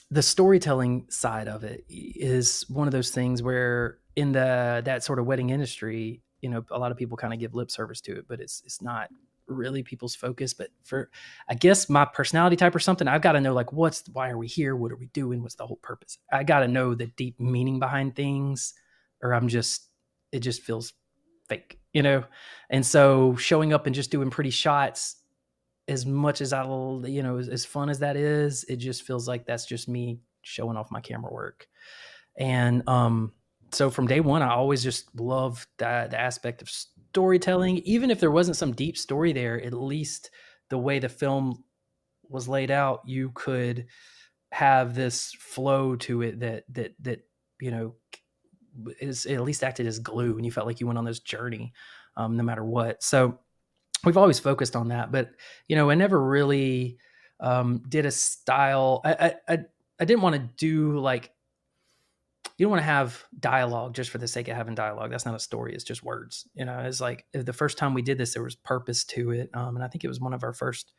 Speaker 2: the storytelling side of it is one of those things where in that sort of wedding industry, you know, a lot of people kind of give lip service to it, but it's not really people's focus. But for, I guess, my personality type or something, I've got to know, like, why are we here? What are we doing? What's the whole purpose? I got to know the deep meaning behind things, or it just feels fake, you know? And so showing up and just doing pretty shots, as much as I'll, you know, as fun as that is, it just feels like that's just me showing off my camera work. And so from day one, I always just loved the aspect of storytelling. Even if there wasn't some deep story there, at least the way the film was laid out, you could have this flow to it that you know, is at least acted as glue, and you felt like you went on this journey, no matter what. So we've always focused on that, but you know, I never really did a style. I didn't want to do, like, you don't want to have dialogue just for the sake of having dialogue. That's not a story. It's just words. You know, it's like the first time we did this, there was purpose to it. And I think it was one of our first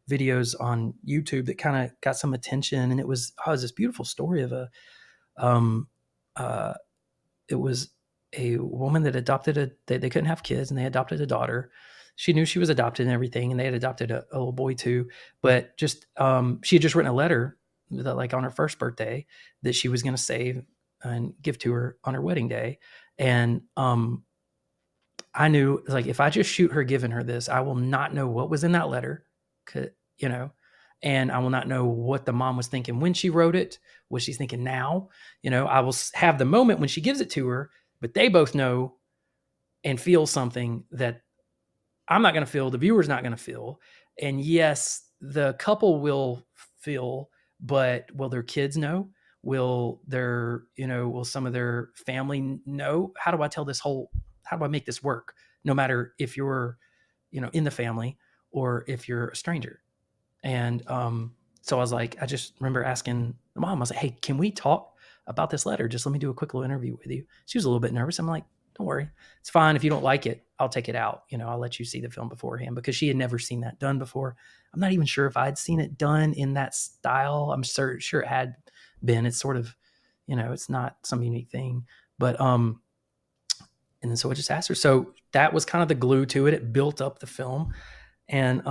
Speaker 2: videos on YouTube that kind of got some attention. And it was this beautiful story of um, uh, it was a woman that adopted they couldn't have kids, and they adopted a daughter. She knew she was adopted and everything, and they had adopted a little boy too. But just she had just written a letter that, like, on her first birthday, that she was going to save and give to her on her wedding day. And I knew, like, if I just shoot her giving her this, I will not know what was in that letter, you know, and I will not know what the mom was thinking when she wrote it, what she's thinking now. You know, I will have the moment when she gives it to her, but they both know and feel something that I'm not going to feel, the viewer's not going to feel. And yes, the couple will feel, but will their kids know? Will their, you know, will some of their family know? How do I tell this whole, how do I make this work? No matter if you're, you know, in the family or if you're a stranger. And so I was like, I just remember asking the mom, I was like, hey, can we talk about this letter? Just let me do a quick little interview with you. She was a little bit nervous. I'm like, don't worry. It's fine. If you don't like it, I'll take it out. You know, I'll let you see the film beforehand, because she had never seen that done before. I'm not even sure if I'd seen it done in that style. I'm sure it had been. It's sort of, you know, it's not some unique thing. But and then so I just asked her. So that was kind of the glue to it. It built up the film. And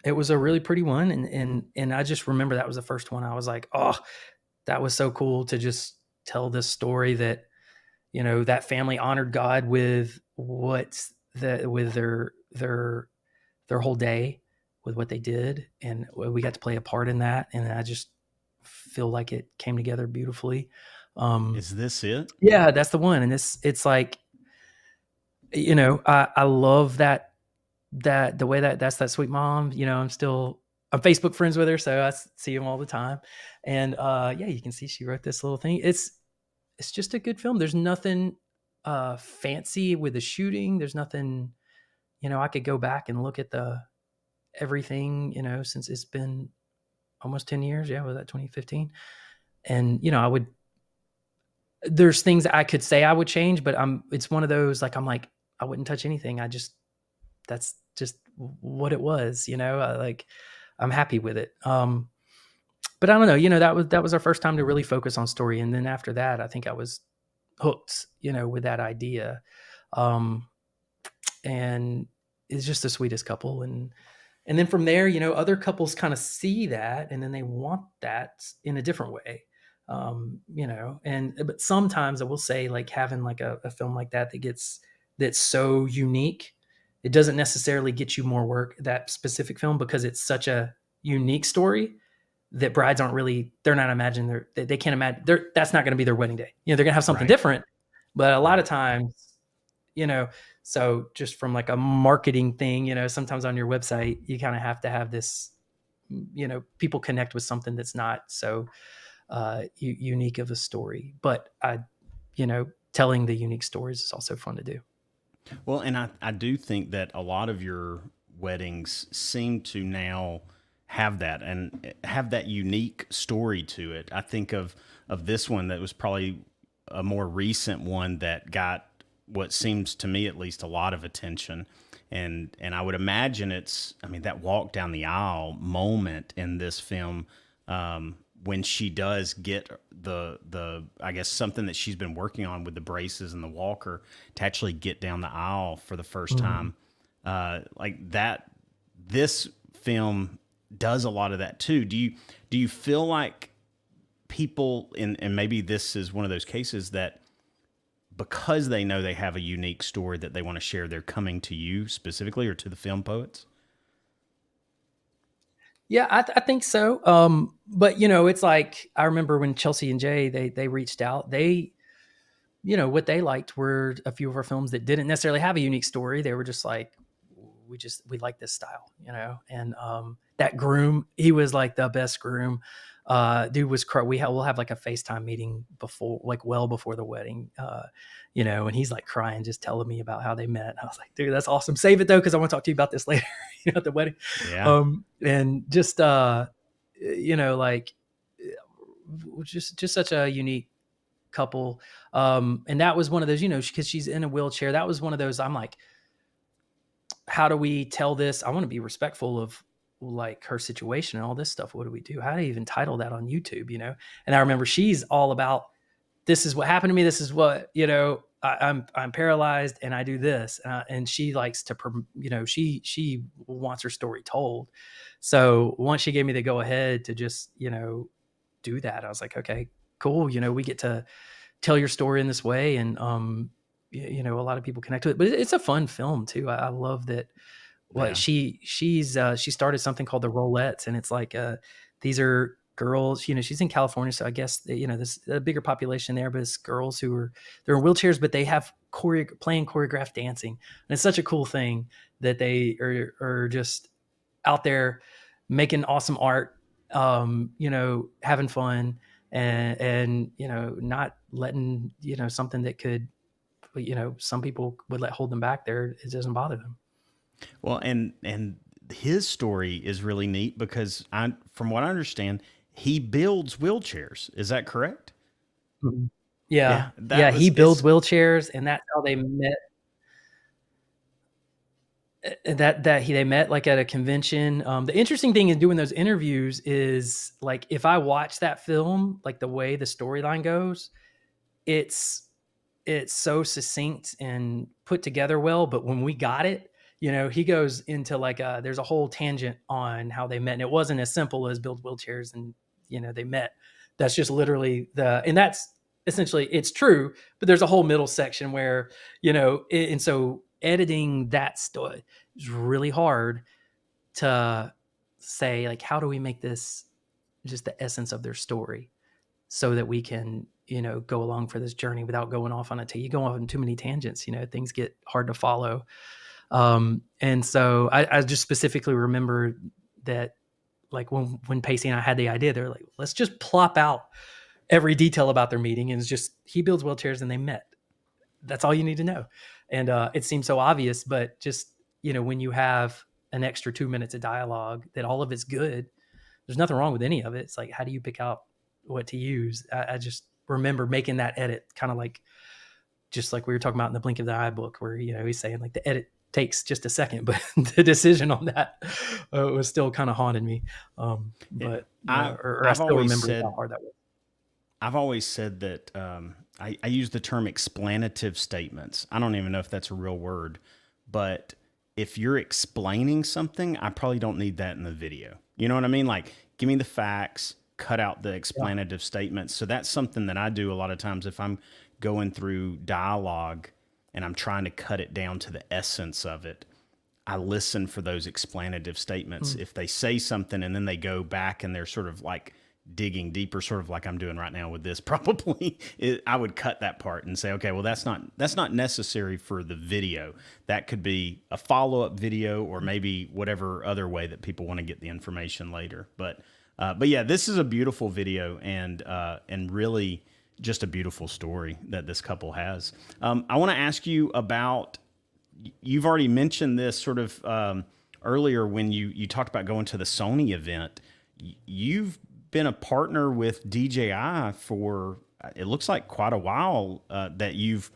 Speaker 2: it was a really pretty one. And I just remember that was the first one. I was like, oh, that was so cool to just tell this story that, you know, that family honored God with with their whole day, with what they did. And we got to play a part in that. And I just feel like it came together beautifully.
Speaker 1: Is this it?
Speaker 2: Yeah, that's the one. And it's like, you know, I love that the way that's that sweet mom. You know, I'm Facebook friends with her, so I see them all the time. And yeah, you can see she wrote this little thing. It's just a good film. There's nothing fancy with the shooting. There's nothing, you know, I could go back and look at everything, you know, since it's been almost 10 years. Yeah, was that 2015? And, you know, there's things I could say I would change, but it's one of those, like, I'm like, I wouldn't touch anything. That's just what it was, you know, like, I'm happy with it. But I don't know, you know, that was our first time to really focus on story. And then after that, I think I was hooked, you know, with that idea. And it's just the sweetest couple. And then from there, you know, other couples kind of see that, and then they want that in a different way. You know, but sometimes I will say, like, having like a film like that's so unique, it doesn't necessarily get you more work, that specific film, because it's such a unique story that brides they're not imagining, they can't imagine, that's not going to be their wedding day. You know, they're going to have something different. But a lot of times, you know, so just from like a marketing thing, you know, sometimes on your website, you kind of have to have this, you know, people connect with something that's not so unique of a story. But you know, telling the unique stories is also fun to do.
Speaker 1: Well, and I do think that a lot of your weddings seem to now have that and have that unique story to it. I think of this one that was probably a more recent one that got what seems to me at least a lot of attention. and I would imagine I mean, that walk down the aisle moment in this film, when she does get I guess something that she's been working on with the braces and the walker to actually get down the aisle for the first
Speaker 2: Mhm.
Speaker 1: time, like that, this film does a lot of that too. Do you feel like people, and maybe this is one of those cases that because they know they have a unique story that they want to share, they're coming to you specifically or to the film poets?
Speaker 2: Yeah, I think so. But it's like I remember when Chelsea and Jay they reached out. They what they liked were a few of our films that didn't necessarily have a unique story. They were just like, we like this style, And that groom, he was like the best groom. Dude was we'll have like a FaceTime meeting before, like well before the wedding, and he's like crying, just telling me about how they met. And I was like, dude, that's awesome. Save it though, because I want to talk to you about this later, at the wedding.
Speaker 1: Yeah.
Speaker 2: And just like just such a unique couple. And that was one of those, because she's in a wheelchair. That was one of those. I'm like, how do we tell this? I want to be respectful of like her situation and all this stuff. What do we do? How do you even title that on YouTube? And I remember she's all about, this is what happened to me. This is what, I'm paralyzed and I do this. And she likes to, she wants her story told. So once she gave me the go ahead to just, do that, I was like, okay, cool. We get to tell your story in this way. And, a lot of people connect to it, but it's a fun film too. I love that. What
Speaker 1: Yeah.
Speaker 2: she started something called the Rolettes, and it's like, these are girls, she's in California. So I guess, there's a bigger population there, but it's girls they're in wheelchairs, but they have playing choreographed dancing. And it's such a cool thing that they are just out there making awesome art, having fun and not letting, something that could, some people would hold them back there. It doesn't bother them.
Speaker 1: Well, and his story is really neat because from what I understand, he builds wheelchairs. Is that correct?
Speaker 2: Mhm. Yeah.
Speaker 1: Yeah,
Speaker 2: Yeah, he builds wheelchairs, and that's how they met. They met like at a convention. The interesting thing in doing those interviews is like, if I watch that film, like the way the storyline goes, it's it's so succinct and put together well. But when we got it, he goes into like there's a whole tangent on how they met, and it wasn't as simple as build wheelchairs and they met. That's just literally and that's essentially, it's true, but there's a whole middle section where and so editing that story is really hard to say, like, how do we make this just the essence of their story so that we can go along for this journey without going off on you go off on too many tangents, things get hard to follow. And so I just specifically remember that, like, when Pacey and I had the idea, they're like, let's just plop out every detail about their meeting, and it's just, he builds wheelchairs and they met. That's all you need to know. And it seems so obvious, but just when you have an extra 2 minutes of dialogue that all of it's good, there's nothing wrong with any of it. It's like, how do you pick out what to use? I just remember making that edit, kind of like, just like we were talking about in the Blink of the Eye book, where he's saying like the edit takes just a second, but the decision on that was still kind of haunted me.
Speaker 1: Yeah.
Speaker 2: But I
Speaker 1: I've
Speaker 2: still
Speaker 1: always
Speaker 2: remember how
Speaker 1: said
Speaker 2: hard that was.
Speaker 1: I've always said that I use the term explanative statements. I don't even know if that's a real word, but if you're explaining something, I probably don't need that in the video. You know what I mean? Like, give me the facts, cut out the
Speaker 2: Yeah.
Speaker 1: explanative statements. So that's something that I do a lot of times if I'm going through dialogue and I'm trying to cut it down to the essence of it. I listen for those explanative statements.
Speaker 2: Mm.
Speaker 1: If they say something and then they go back and they're sort of like digging deeper, sort of like I'm doing right now with this, probably I would cut that part and say, okay, well, that's not necessary for the video. That could be a follow-up video or maybe whatever other way that people want to get the information later. But yeah, this is a beautiful video and really just a beautiful story that this couple has. I want to ask you about, you've already mentioned this sort of earlier when you talked about going to the Sony event. You've been a partner with DJI for, it looks like, quite a while, that you've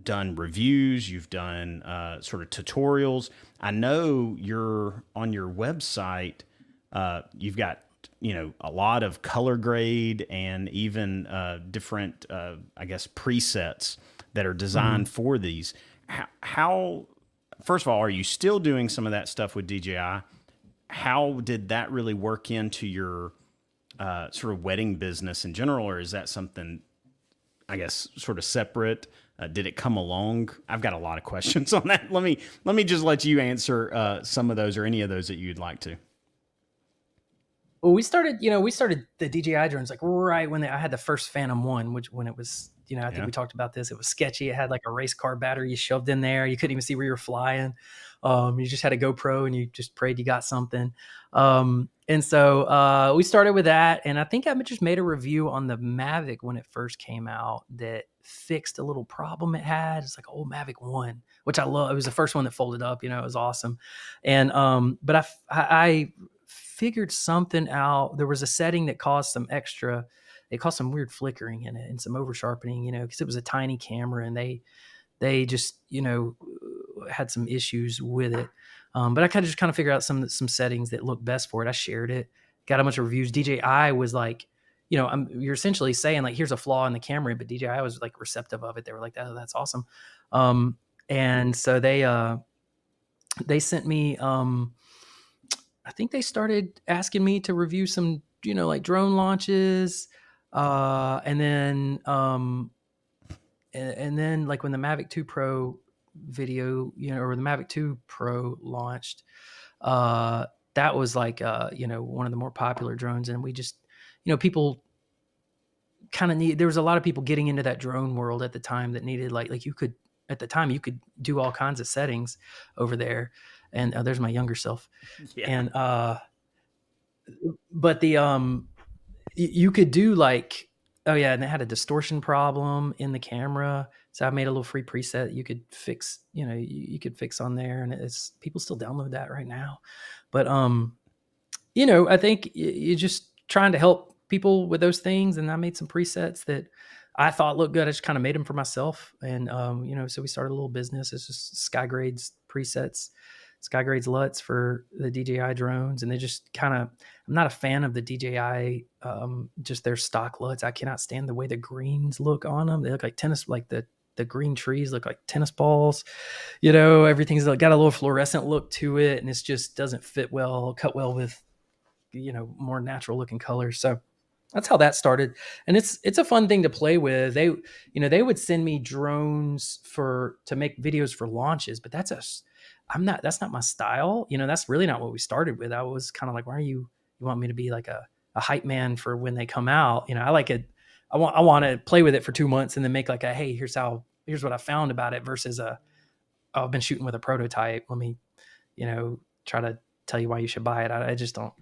Speaker 1: done reviews, you've done sort of tutorials. I know you're on your website. You've got a lot of color grade and even different, I guess, presets that are designed for these. How, first of all, are you still doing some of that stuff with DJI? How did that really work into your sort of wedding business in general, or is that something, I guess, sort of separate? Did it come along? I've got a lot of questions on that. Let me just let you answer some of those or any of those that you'd like to.
Speaker 2: Well, we started the DJI drones like right when I had the first Phantom 1, which when it was, I think
Speaker 1: Yeah.
Speaker 2: we talked about this. It was sketchy. It had like a race car battery you shoved in there. You couldn't even see where you were flying. You just had a GoPro and you just prayed you got something. And so we started with that. And I think I just made a review on the Mavic when it first came out that fixed a little problem it had. It's like old Mavic 1, which I love. It was the first one that folded up. It was awesome. And but I figured something out. There was a setting that caused some extra. It caused some weird flickering in it and some over sharpening, because it was a tiny camera and they just, had some issues with it. But I kind of figured out some settings that look best for it. I shared it, got a bunch of reviews. DJI was like, you're essentially saying like, here's a flaw in the camera, but DJI was like receptive of it. They were like, oh, that's awesome. And so they sent me, I think they started asking me to review some, like drone launches. And then like when the Mavic 2 Pro video, or the Mavic 2 Pro launched, that was like, one of the more popular drones. And we just, people kind of there was a lot of people getting into that drone world at the time that needed like you could, at the time you could do all kinds of settings over there. And there's my younger self.
Speaker 1: Yeah.
Speaker 2: And, but you could do like, oh yeah, and it had a distortion problem in the camera. So I made a little free preset you could fix, you could fix on there, and it's people still download that right now. But I think you're just trying to help people with those things, and I made some presets that I thought looked good. I just kind of made them for myself, and so we started a little business. It's just Skygrade's presets, Skygrade's LUTs for the DJI drones, and they just kind of. I'm not a fan of the DJI, just their stock LUTs. I cannot stand the way the greens look on them. They look like tennis, like the green trees look like tennis balls. Everything's got a little fluorescent look to it, and it just doesn't cut well with more natural looking colors. So that's how that started. And it's a fun thing to play with. They would send me drones to make videos for launches, but that's not my style. That's really not what we started with. I was kind of like, why are you want me to be like a hype man for when they come out? I like it. I want to play with it for 2 months and then make like a, hey, here's what I found about it versus I've been shooting with a prototype. Let me, try to tell you why you should buy it. I just don't,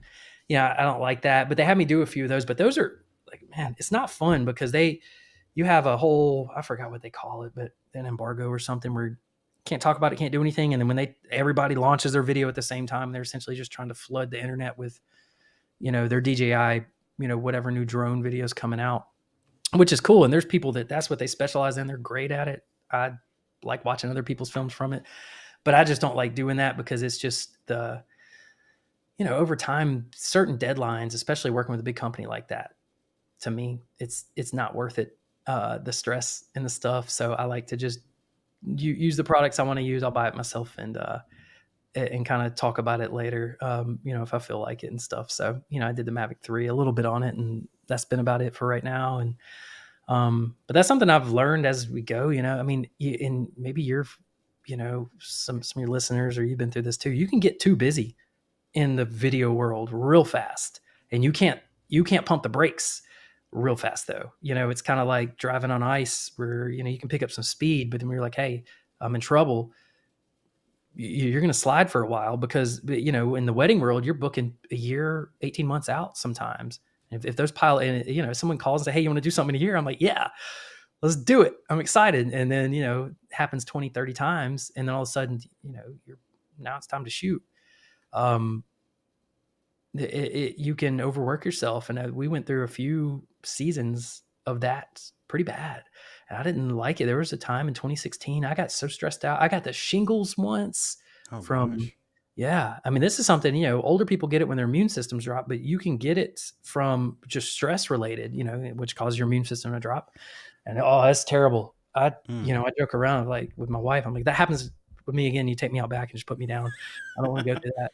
Speaker 2: I don't like that. But they had me do a few of those. But those are like, man, it's not fun because you have a whole, I forgot what they call it, but an embargo or something where you can't talk about it, can't do anything. And then when everybody launches their video at the same time, they're essentially just trying to flood the internet with, their DJI, whatever new drone videos coming out, which is cool. And there's people that's what they specialize in. They're great at it. I like watching other people's films from it, but I just don't like doing that because it's just over time, certain deadlines, especially working with a big company like that, to me, it's not worth it. The stress and the stuff. So I like to just use the products I want to use. I'll buy it myself and kind of talk about it later, if I feel like it and stuff. So, I did the Mavic 3, a little bit on it, and that's been about it for right now. And, but that's something I've learned as we go, I mean, and maybe you're, some of your listeners, or you've been through this too. You can get too busy in the video world real fast, and you can't pump the brakes real fast though. It's kind of like driving on ice where, you can pick up some speed, but then we're like, hey, I'm in trouble. You're going to slide for a while because, in the wedding world, you're booking a year, 18 months out sometimes. If those if someone calls and say, hey, you want to do something in a year? I'm like, yeah, let's do it. I'm excited. And then, it happens 20, 30 times. And then all of a sudden, now it's time to shoot. You can overwork yourself. And we went through a few seasons of that pretty bad. And I didn't like it. There was a time in 2016 I got so stressed out. I got the shingles once
Speaker 1: Oh
Speaker 2: from,
Speaker 1: gosh.
Speaker 2: yeah. I mean, this is something, older people get it when their immune systems drop, but you can get it from just stress related, which causes your immune system to drop. And oh, that's terrible. I joke around like with my wife. I'm like, that happens with me again. You take me out back and just put me down. I don't want to go through that.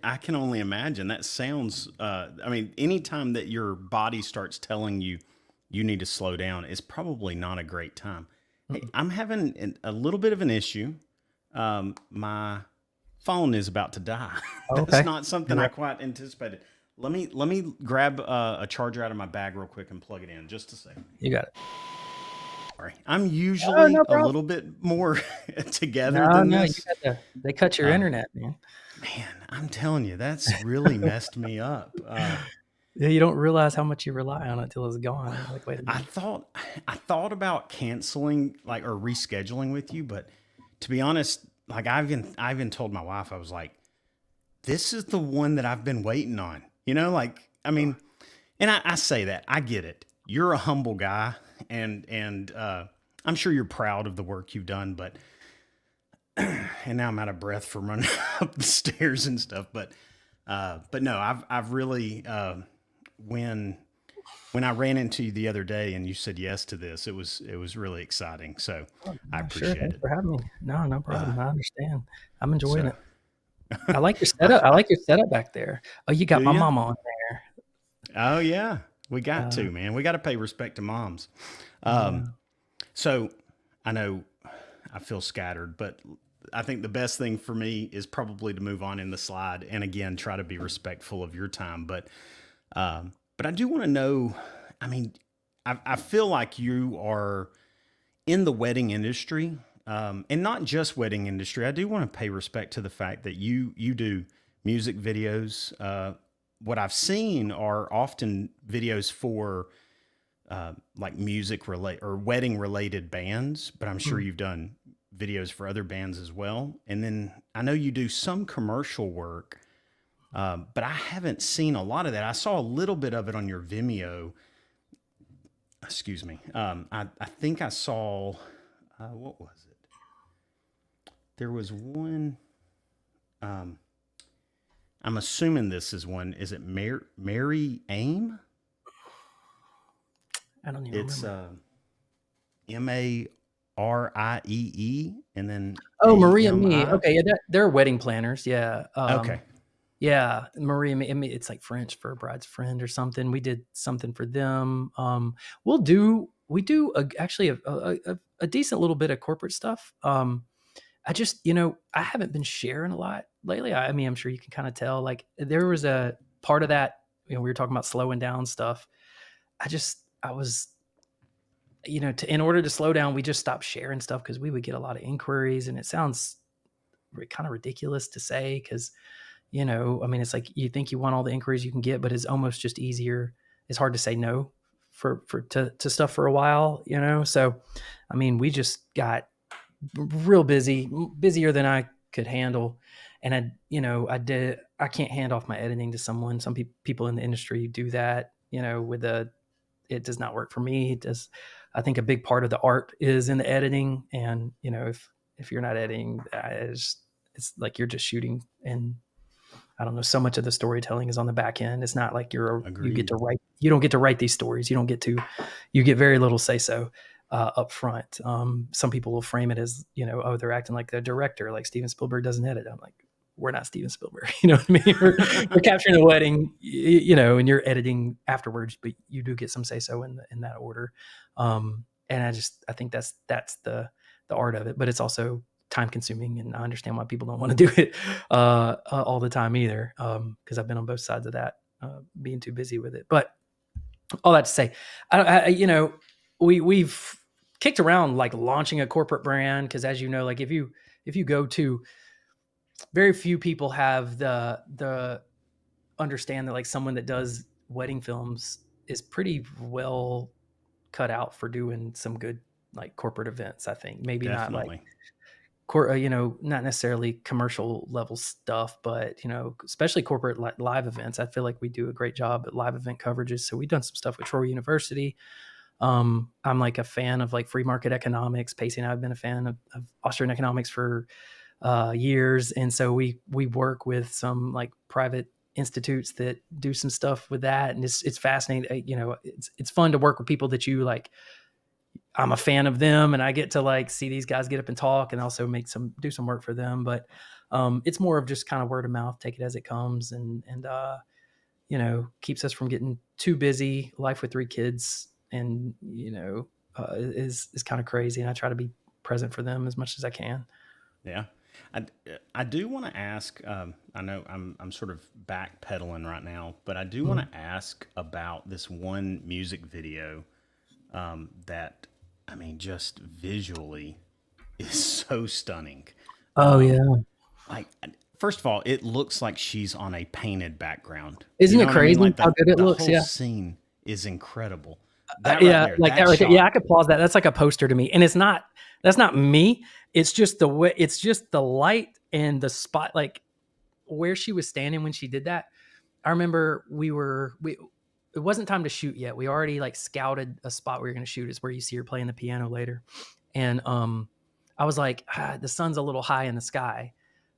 Speaker 1: I can only imagine. That sounds. I mean, anytime that your body starts telling you you need to slow down, is probably not a great time. Hey, I'm having a little bit of an issue. My phone is about to die.
Speaker 2: Oh,
Speaker 1: That's
Speaker 2: okay.
Speaker 1: not something I quite anticipated. Let me grab a charger out of my bag real quick and plug it in. Just a second.
Speaker 2: You got it.
Speaker 1: Sorry, I'm
Speaker 2: Oh,
Speaker 1: usually
Speaker 2: no
Speaker 1: a
Speaker 2: problem.
Speaker 1: little bit more together
Speaker 2: No,
Speaker 1: than
Speaker 2: no,
Speaker 1: this.
Speaker 2: they cut your internet, man.
Speaker 1: Man, I'm telling you, that's really messed me up.
Speaker 2: Yeah, you don't realize how much you rely on it until it's gone. You're like, wait a
Speaker 1: I
Speaker 2: minute.
Speaker 1: thought I thought about canceling like or rescheduling with you, but to be honest, like I even told my wife, I was like, this is the one that I've been waiting on. Like I mean, and I say that I get it. You're a humble guy, and I'm sure you're proud of the work you've done, but and now I'm out of breath from running up the stairs and stuff. But no, I've really when I ran into you the other day and you said yes to this, it was really exciting. So
Speaker 2: Oh,
Speaker 1: I
Speaker 2: no, sure.
Speaker 1: appreciate
Speaker 2: Thanks
Speaker 1: it.
Speaker 2: for having me. No, no problem. I understand. I'm enjoying
Speaker 1: So
Speaker 2: it. I like your
Speaker 1: I,
Speaker 2: setup. I
Speaker 1: I
Speaker 2: like your setup back there. Oh, you
Speaker 1: do
Speaker 2: got my
Speaker 1: you?
Speaker 2: mom on there.
Speaker 1: Oh yeah, we got
Speaker 2: Uh,
Speaker 1: to, man. We got to pay respect to moms. Um,
Speaker 2: yeah.
Speaker 1: so I know I feel scattered, but I think the best thing for me is probably to move on in the slide and again try to be respectful of your time. But I do want to know. I mean, I feel like you are in the wedding industry, and not just wedding industry. I do want to pay respect to the fact that you do music videos. What I've seen are often videos for like music relate or wedding related bands, but I'm sure
Speaker 2: Mm.
Speaker 1: you've done videos for other bands as well. And then I know you do some commercial work, but I haven't seen a lot of that. I saw a little bit of it on your Vimeo. Excuse me. I think I saw, what was it? There was one. Um, I'm assuming this is one. Is it Mary Aim?
Speaker 2: I don't even
Speaker 1: It's
Speaker 2: remember.
Speaker 1: Mariee and then
Speaker 2: Oh, Maria and me.
Speaker 1: AMI.
Speaker 2: Okay, yeah, they're wedding planners. Yeah.
Speaker 1: Okay.
Speaker 2: Yeah, Maria and me. It's like French for a bride's friend or something. We did something for them. We do actually a decent little bit of corporate stuff. I just, I haven't been sharing a lot lately. I mean, I'm sure you can kind of tell. Like there was a part of that. We were talking about slowing down stuff. I was, in order to slow down, we just stopped sharing stuff because we would get a lot of inquiries, and it sounds kind of ridiculous to say because, I mean, it's like you think you want all the inquiries you can get, but it's almost just easier. It's hard to say no to stuff for a while, So, I mean, we just got real busy, busier than I could handle. And I can't hand off my editing to someone. Some people in the industry do that, it does not work for me. It does. I think a big part of the art is in the editing. And, if you're not editing, it's like you're just shooting, and I don't know, so much of the storytelling is on the back end. It's not like
Speaker 1: Agreed.
Speaker 2: you don't get to write these stories. You get very little say so up front. Some people will frame it as, oh, they're acting like the director, like Steven Spielberg doesn't edit. I'm like, we're not Steven Spielberg. You know what I mean? We're capturing the wedding, and you're editing afterwards, but you do get some say so in that order. And I think that's the art of it, but it's also time consuming, and I understand why people don't want to do it all the time either, because I've been on both sides of that, being too busy with it. But all that to say, we've kicked around like launching a corporate brand, because as you know, like if you go to, very few people have the understand that like someone that does wedding films is pretty well cut out for doing some good like corporate events. I think maybe not like
Speaker 1: Definitely.
Speaker 2: not necessarily commercial level stuff, but especially corporate live events. I feel like we do a great job at live event coverages. So we've done some stuff with Troy University. I'm like a fan of like free market economics. Pacey and I have been a fan of Austrian economics for years, and so we work with some like private institutes that do some stuff with that, and it's fascinating. You know, it's fun to work with people that you like. I'm a fan of them, and I get to like see these guys get up and talk, and also do some work for them. But it's more of just kind of word of mouth, take it as it comes, and you know, keeps us from getting too busy. Life with 3 kids, and you know, is kind of crazy, and I try to be present for them as much as I can.
Speaker 1: Yeah. I, I do want to ask. I know I'm sort of backpedaling right now, but I do want
Speaker 2: Mhm.
Speaker 1: to ask about this one music video that, I mean, just visually is so stunning.
Speaker 2: Oh yeah,
Speaker 1: Like, first of all, it looks like she's on a painted background. You
Speaker 2: isn't
Speaker 1: know
Speaker 2: it
Speaker 1: what I mean?
Speaker 2: crazy
Speaker 1: Like
Speaker 2: how good it
Speaker 1: the
Speaker 2: looks?
Speaker 1: whole
Speaker 2: Yeah.
Speaker 1: scene is incredible. That right
Speaker 2: Yeah,
Speaker 1: there,
Speaker 2: like that
Speaker 1: that
Speaker 2: right there. Yeah, I
Speaker 1: shot.
Speaker 2: could pause that. That's like a poster to me, and that's not me. It's just the way. It's just the light and the spot, like where she was standing when she did that. I remember we. It wasn't time to shoot yet. We already like scouted a spot we were going to shoot. Is where you see her playing the piano later, and I was like, the sun's a little high in the sky.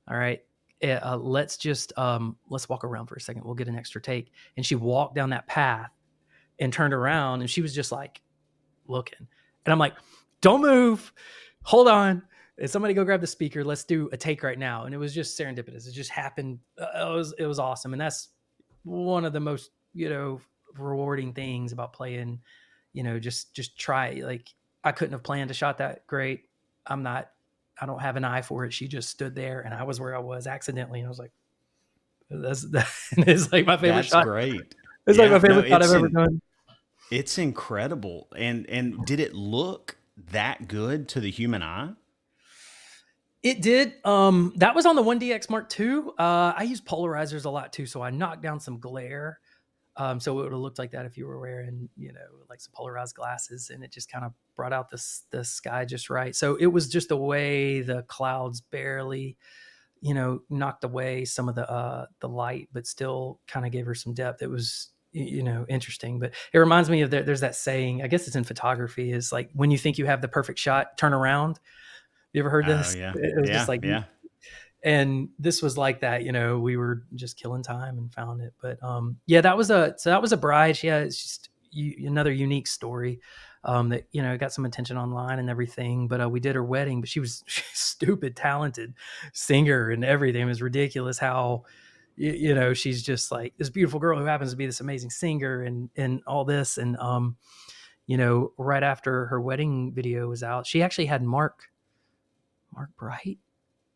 Speaker 2: All right, let's walk around for a second. We'll get an extra take. And she walked down that path and turned around, and she was just like looking. And I'm like, don't move. Hold on. And somebody go grab the speaker. Let's do a take right now. And it was just serendipitous. It just happened. It was awesome. And that's one of the most, you know, rewarding things about playing, you know, just try. Like I couldn't have planned a shot that great. I'm not, I don't have an eye for it. She just stood there and I was where I was accidentally. And I was like, it's like my favorite
Speaker 1: That's
Speaker 2: shot.
Speaker 1: great.
Speaker 2: It's like my
Speaker 1: Yeah, no,
Speaker 2: favorite shot I've ever done.
Speaker 1: it's incredible. And did it look that good to the human eye?
Speaker 2: It did. That was on the 1DX Mark II. I use polarizers a lot too, so I knocked down some glare. So it would have looked like that if you were wearing, you know, like some polarized glasses, and it just kind of brought out the sky just right. So it was just the way the clouds barely, you know, knocked away some of the light, but still kind of gave her some depth. It was, you know, interesting. But it reminds me of there's that saying, I guess it's in photography, is like when you think you have the perfect shot, turn around. You ever heard
Speaker 1: Oh
Speaker 2: this?
Speaker 1: yeah.
Speaker 2: It was just
Speaker 1: Yeah,
Speaker 2: like,
Speaker 1: yeah.
Speaker 2: and this was like that, you know, we were just killing time and found it. But yeah, that was a bride. Yeah, it's just another unique story. That, you know, got some attention online and everything. But we did her wedding, but she's stupid talented singer and everything. It was ridiculous how, you know, she's just like this beautiful girl who happens to be this amazing singer and all this. And you know, right after her wedding video was out, she actually had Mark Bright.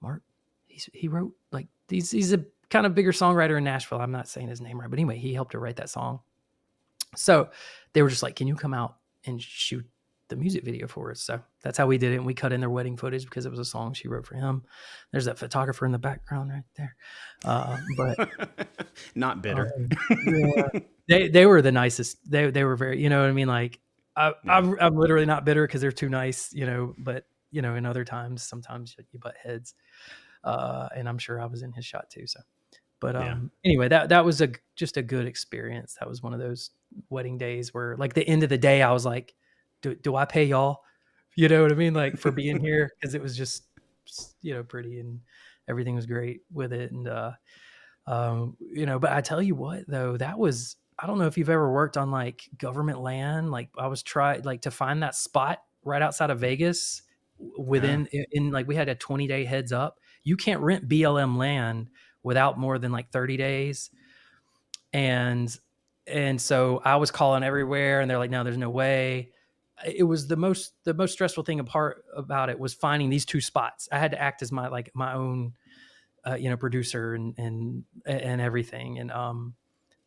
Speaker 2: Mark, he wrote like he's a kind of bigger songwriter in Nashville. I'm not saying his name right, but anyway, he helped her write that song. So they were just like, "Can you come out and shoot the music video for us?" So that's how we did it. And we cut in their wedding footage because it was a song she wrote for him. There's that photographer in the background right there. But
Speaker 1: Not bitter.
Speaker 2: yeah, they were the nicest. They were very, you know what I mean? Like
Speaker 1: Yeah.
Speaker 2: I'm literally not bitter because they're too nice, you know. But you know, in other times, sometimes you butt heads. And I'm sure I was in his shot too. So, but
Speaker 1: Yeah.
Speaker 2: anyway, that was just a good experience. That was one of those wedding days where, like, the end of the day, I was like, do I pay y'all? You know what I mean? Like, for being here, because it was just, you know, pretty and everything was great with it. And you know, but I tell you what, though, that was, I don't know if you've ever worked on like government land. Like I was trying like to find that spot right outside of Vegas
Speaker 1: Yeah.
Speaker 2: within in like we had a 20-day heads up. You can't rent BLM land without more than like 30 days. And so I was calling everywhere and they're like, no, there's no way. It was the most stressful thing apart about it was finding these 2 spots. I had to act as my own you know, producer and everything. And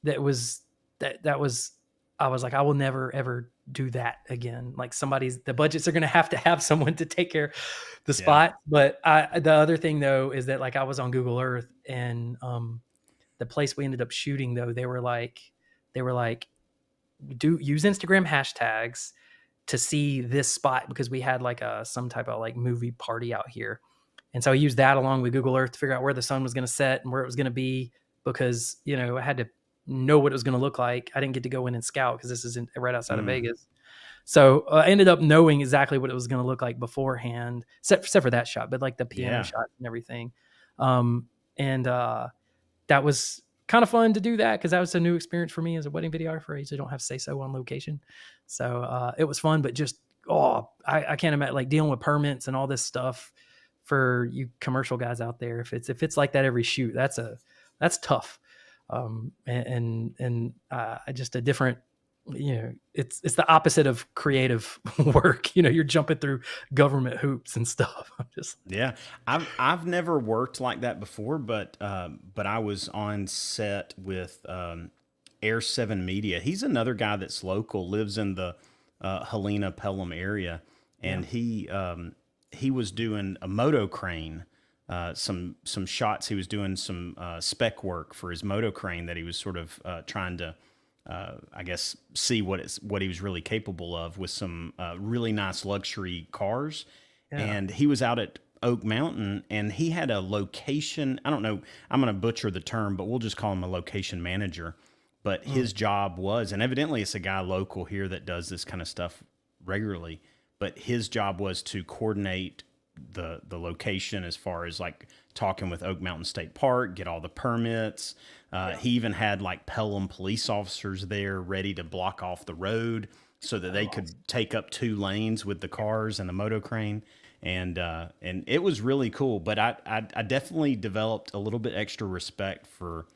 Speaker 2: that was that was, I was like, I will never ever do that again. Like the budgets are going to have someone to take care of the
Speaker 1: Yeah.
Speaker 2: spot. But the other thing though is that like I was on Google Earth, and the place we ended up shooting though, they were like do use Instagram hashtags to see this spot, because we had like some type of like movie party out here. And so I used that along with Google Earth to figure out where the sun was going to set and where it was going to be, because, you know, I had to know what it was going to look like. I didn't get to go in and scout because this is right outside of
Speaker 1: Mm.
Speaker 2: Vegas. So I ended up knowing exactly what it was going to look like beforehand, except for that shot, but like the piano
Speaker 1: Yeah.
Speaker 2: shot and everything. And that was kind of fun to do that because that was a new experience for me as a wedding videographer. I usually don't have say so on location. So it was fun, but just, I can't imagine like dealing with permits and all this stuff for you commercial guys out there. If it's like that every shoot, that's tough. Just a different, it's the opposite of creative work. You're jumping through government hoops and stuff. I'm just
Speaker 1: Yeah, I've never worked like that before, but I was on set with Air Seven Media. He's another guy that's local, lives in the Helena Pelham area,
Speaker 2: yeah.
Speaker 1: and he was doing a moto crane, some shots. He was doing some spec work for his moto crane that he was sort of trying to. I guess see what he was really capable of with some really nice luxury cars,
Speaker 2: Yeah.
Speaker 1: and he was out at Oak Mountain, and he had a location. I don't know. I'm going to butcher the term, but we'll just call him a location manager. But
Speaker 2: Mm.
Speaker 1: his job was, and evidently it's a guy local here that does this kind of stuff regularly. But his job was to coordinate the location as far as like talking with Oak Mountain State Park, get all the permits.
Speaker 2: Yeah.
Speaker 1: He even had like Pelham police officers there ready to block off the road so that they
Speaker 2: Oh,
Speaker 1: could take up 2 lanes with the cars and the moto crane. And it was really cool. But I definitely developed a little bit extra respect for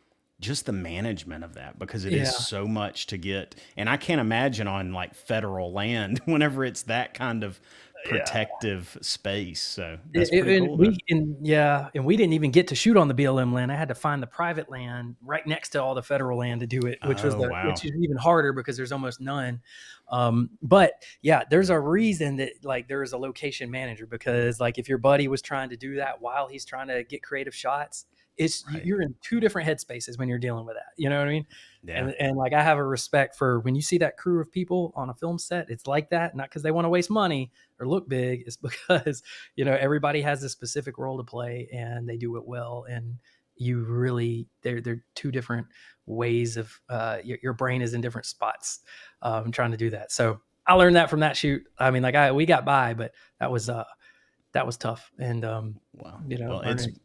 Speaker 1: just the management of that because it is
Speaker 2: yeah.
Speaker 1: so much to get. And I can't imagine on like federal land whenever it's that kind of
Speaker 2: Yeah.
Speaker 1: protective space. So that's
Speaker 2: It
Speaker 1: pretty
Speaker 2: and
Speaker 1: cool though.
Speaker 2: we and we didn't even get to shoot on the BLM land. I had to find the private land right next to all the federal land to do it,
Speaker 1: Oh,
Speaker 2: which
Speaker 1: wow.
Speaker 2: is even harder because there's almost none. But yeah, there's a reason that like there is a location manager because like if your buddy was trying to do that while he's trying to get creative shots,
Speaker 1: Right.
Speaker 2: you're in two different headspaces when you're dealing with that. You know what I mean?
Speaker 1: Yeah.
Speaker 2: And like I have a respect for when you see that crew of people on a film set, it's like that, not because they want to waste money or look big, it's because everybody has a specific role to play and they do it well. And you really, they're two different ways of your brain is in different spots trying to do that. So I learned that from that shoot. I mean, like we got by, but that was tough. And
Speaker 1: Wow. Well,
Speaker 2: learning.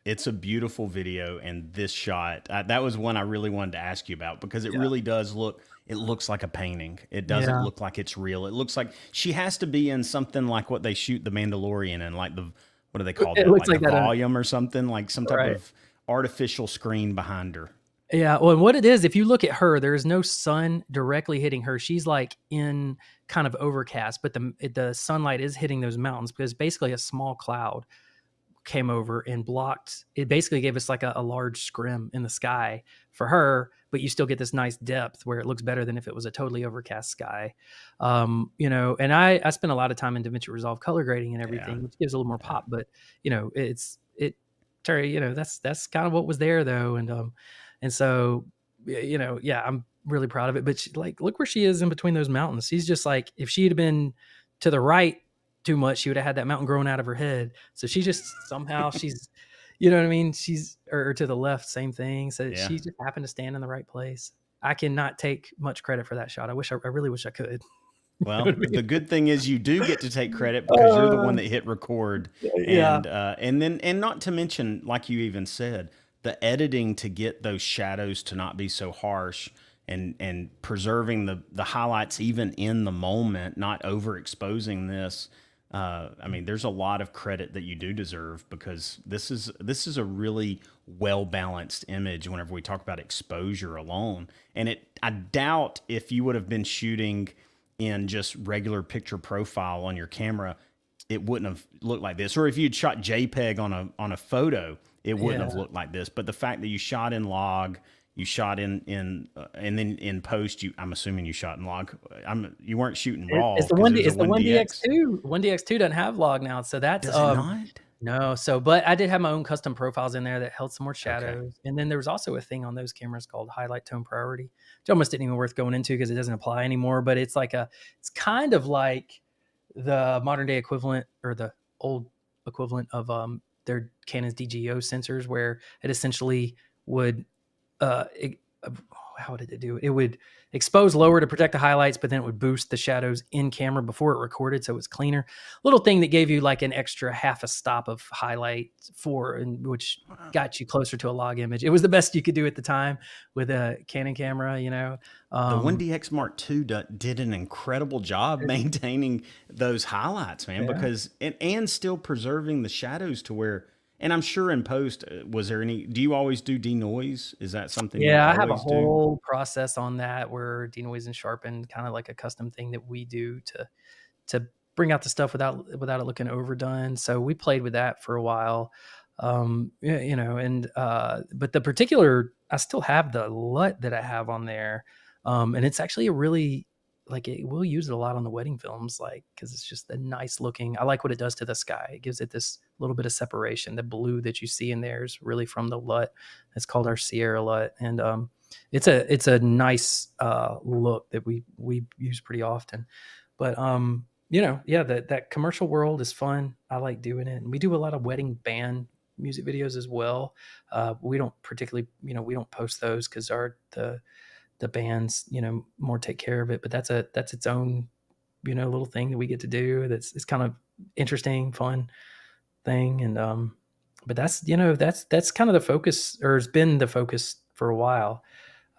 Speaker 1: it's a beautiful video, and this shot that was one I really wanted to ask you about because it
Speaker 2: Yeah.
Speaker 1: really does look. It looks like a painting. It doesn't
Speaker 2: Yeah.
Speaker 1: look like it's real. It looks like she has to be in something like what they shoot the Mandalorian in, like the what do they call
Speaker 2: It
Speaker 1: that?
Speaker 2: looks
Speaker 1: Like the
Speaker 2: like that.
Speaker 1: volume or something, like some type
Speaker 2: Right.
Speaker 1: of artificial screen behind her.
Speaker 2: Yeah, well, and what it is, if you look at her, there is no sun directly hitting her. She's like in kind of overcast, but the sunlight is hitting those mountains because basically a small cloud came over and blocked. It basically gave us like a large scrim in the sky for her, but you still get this nice depth where it looks better than if it was a totally overcast sky. And I spent a lot of time in DaVinci Resolve color grading and
Speaker 1: Yeah.
Speaker 2: everything, which gives a little more
Speaker 1: Yeah.
Speaker 2: pop. But Terry, that's kind of what was there though, and so yeah, I'm really proud of it. But like, look where she is in between those mountains. She's just like, if she had been to the right too much, she would have had that mountain growing out of her head. So she just somehow she's, you know what I mean? She's or to the left, same thing. So
Speaker 1: Yeah.
Speaker 2: she just happened to stand in the right place. I cannot take much credit for that shot. I really wish I could. You know
Speaker 1: Well,
Speaker 2: what I
Speaker 1: the
Speaker 2: mean?
Speaker 1: good thing is you do get to take credit because you're the one that hit record,
Speaker 2: Yeah,
Speaker 1: and not to mention, like you even said, the editing to get those shadows to not be so harsh, and preserving the highlights even in the moment, not overexposing this. I mean, there's a lot of credit that you do deserve because this is a really well balanced image. Whenever we talk about exposure alone, and I doubt if you would have been shooting in just regular picture profile on your camera, it wouldn't have looked like this. Or if you'd shot JPEG on a photo, it wouldn't
Speaker 2: yeah.
Speaker 1: have looked like this. But the fact that you shot in log, you shot in and then in post, I'm assuming you shot in log. You weren't shooting raw
Speaker 2: It's the
Speaker 1: because
Speaker 2: one
Speaker 1: it
Speaker 2: D.
Speaker 1: was a
Speaker 2: It's the
Speaker 1: one
Speaker 2: one
Speaker 1: DX.
Speaker 2: DX2. One DX2 doesn't have log now, so that's
Speaker 1: Does it not?
Speaker 2: no. So, but I did have my own custom profiles in there that held some more
Speaker 1: Okay.
Speaker 2: shadows, and then there was also a thing on those cameras called highlight tone priority, which almost didn't even worth going into because it doesn't apply anymore. But it's kind of like the modern day equivalent or the old equivalent of their Canon's DGO sensors, where it essentially would uh, it, how did it do it? It would expose lower to protect the highlights, but then it would boost the shadows in camera before it recorded, so it was cleaner. Little thing that gave you like an extra half a stop of highlight which got you closer to a log image. It was the best you could do at the time with a Canon camera,
Speaker 1: The 1DX Mark II did an incredible job maintaining those highlights, man,
Speaker 2: Yeah.
Speaker 1: because and still preserving the shadows to where. And I'm sure in post, was there any? Do you always do denoise? Is that something you
Speaker 2: Yeah, I have a
Speaker 1: always do?
Speaker 2: whole process on that where denoise and sharpen, kind of like a custom thing that we do to bring out the stuff without it looking overdone. So we played with that for a while. And but the particular, I still have the LUT that I have on there. And it's actually a really, like, we'll use it a lot on the wedding films, like, because it's just a nice looking. I like what it does to the sky. It gives it this little bit of separation. The blue that you see in there is really from the LUT. It's called our Sierra LUT, and it's a nice look that we use pretty often. But yeah, that commercial world is fun. I like doing it, and we do a lot of wedding band music videos as well. We don't particularly, we don't post those because the bands, more take care of it. But that's its own, little thing that we get to do. It's kind of interesting, fun thing. And but that's kind of the focus, or has been the focus for a while.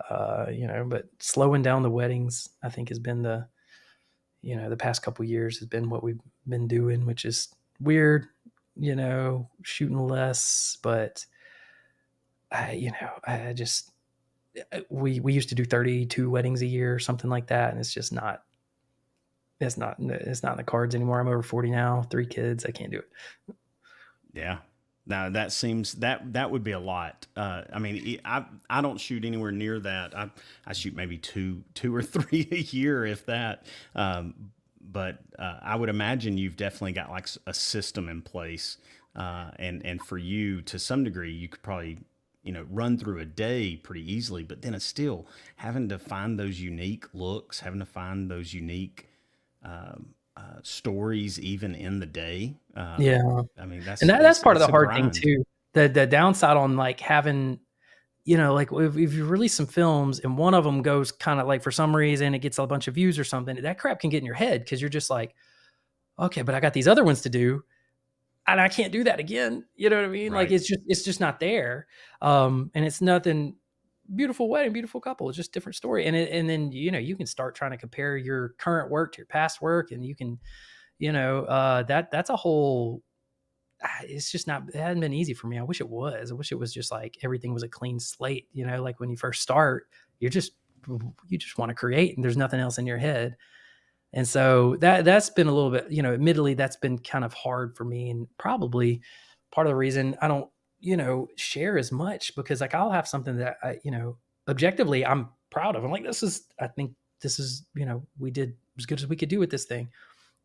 Speaker 2: But slowing down the weddings, I think, has been the past couple of years has been what we've been doing, which is weird, shooting less, but I just, we used to do 32 weddings a year, something like that. And it's not in the cards anymore. I'm over 40 now, 3 kids. I can't do it.
Speaker 1: Yeah. Now that seems that would be a lot. I mean, I don't shoot anywhere near that. I shoot maybe two or three a year, if that. But I would imagine you've definitely got like a system in place, and for you to some degree, you could probably run through a day pretty easily. But then it's still having to find those unique looks, having to find those unique stories even in the day.
Speaker 2: Yeah.
Speaker 1: I mean,
Speaker 2: And that's part of the
Speaker 1: it's a
Speaker 2: hard thing
Speaker 1: grind.
Speaker 2: too. The downside on, like, having, like, if you release some films and one of them goes kind of like, for some reason it gets a bunch of views or something, that crap can get in your head because you're just like, okay, but I got these other ones to do and I can't do that again. You know what I mean? Like,
Speaker 1: Right.
Speaker 2: it's just not there. And it's nothing. Beautiful wedding, beautiful couple. It's just different story. And then, you can start trying to compare your current work to your past work, and you can, that's a whole, it's just not, it hasn't been easy for me. I wish it was. I wish it was just like everything was a clean slate, like when you first start, you just want to create and there's nothing else in your head. And so that's been a little bit, admittedly, that's been kind of hard for me, and probably part of the reason I don't, share as much, because, like, I'll have something that objectively I'm proud of. I'm like, I think this is, we did as good as we could do with this thing.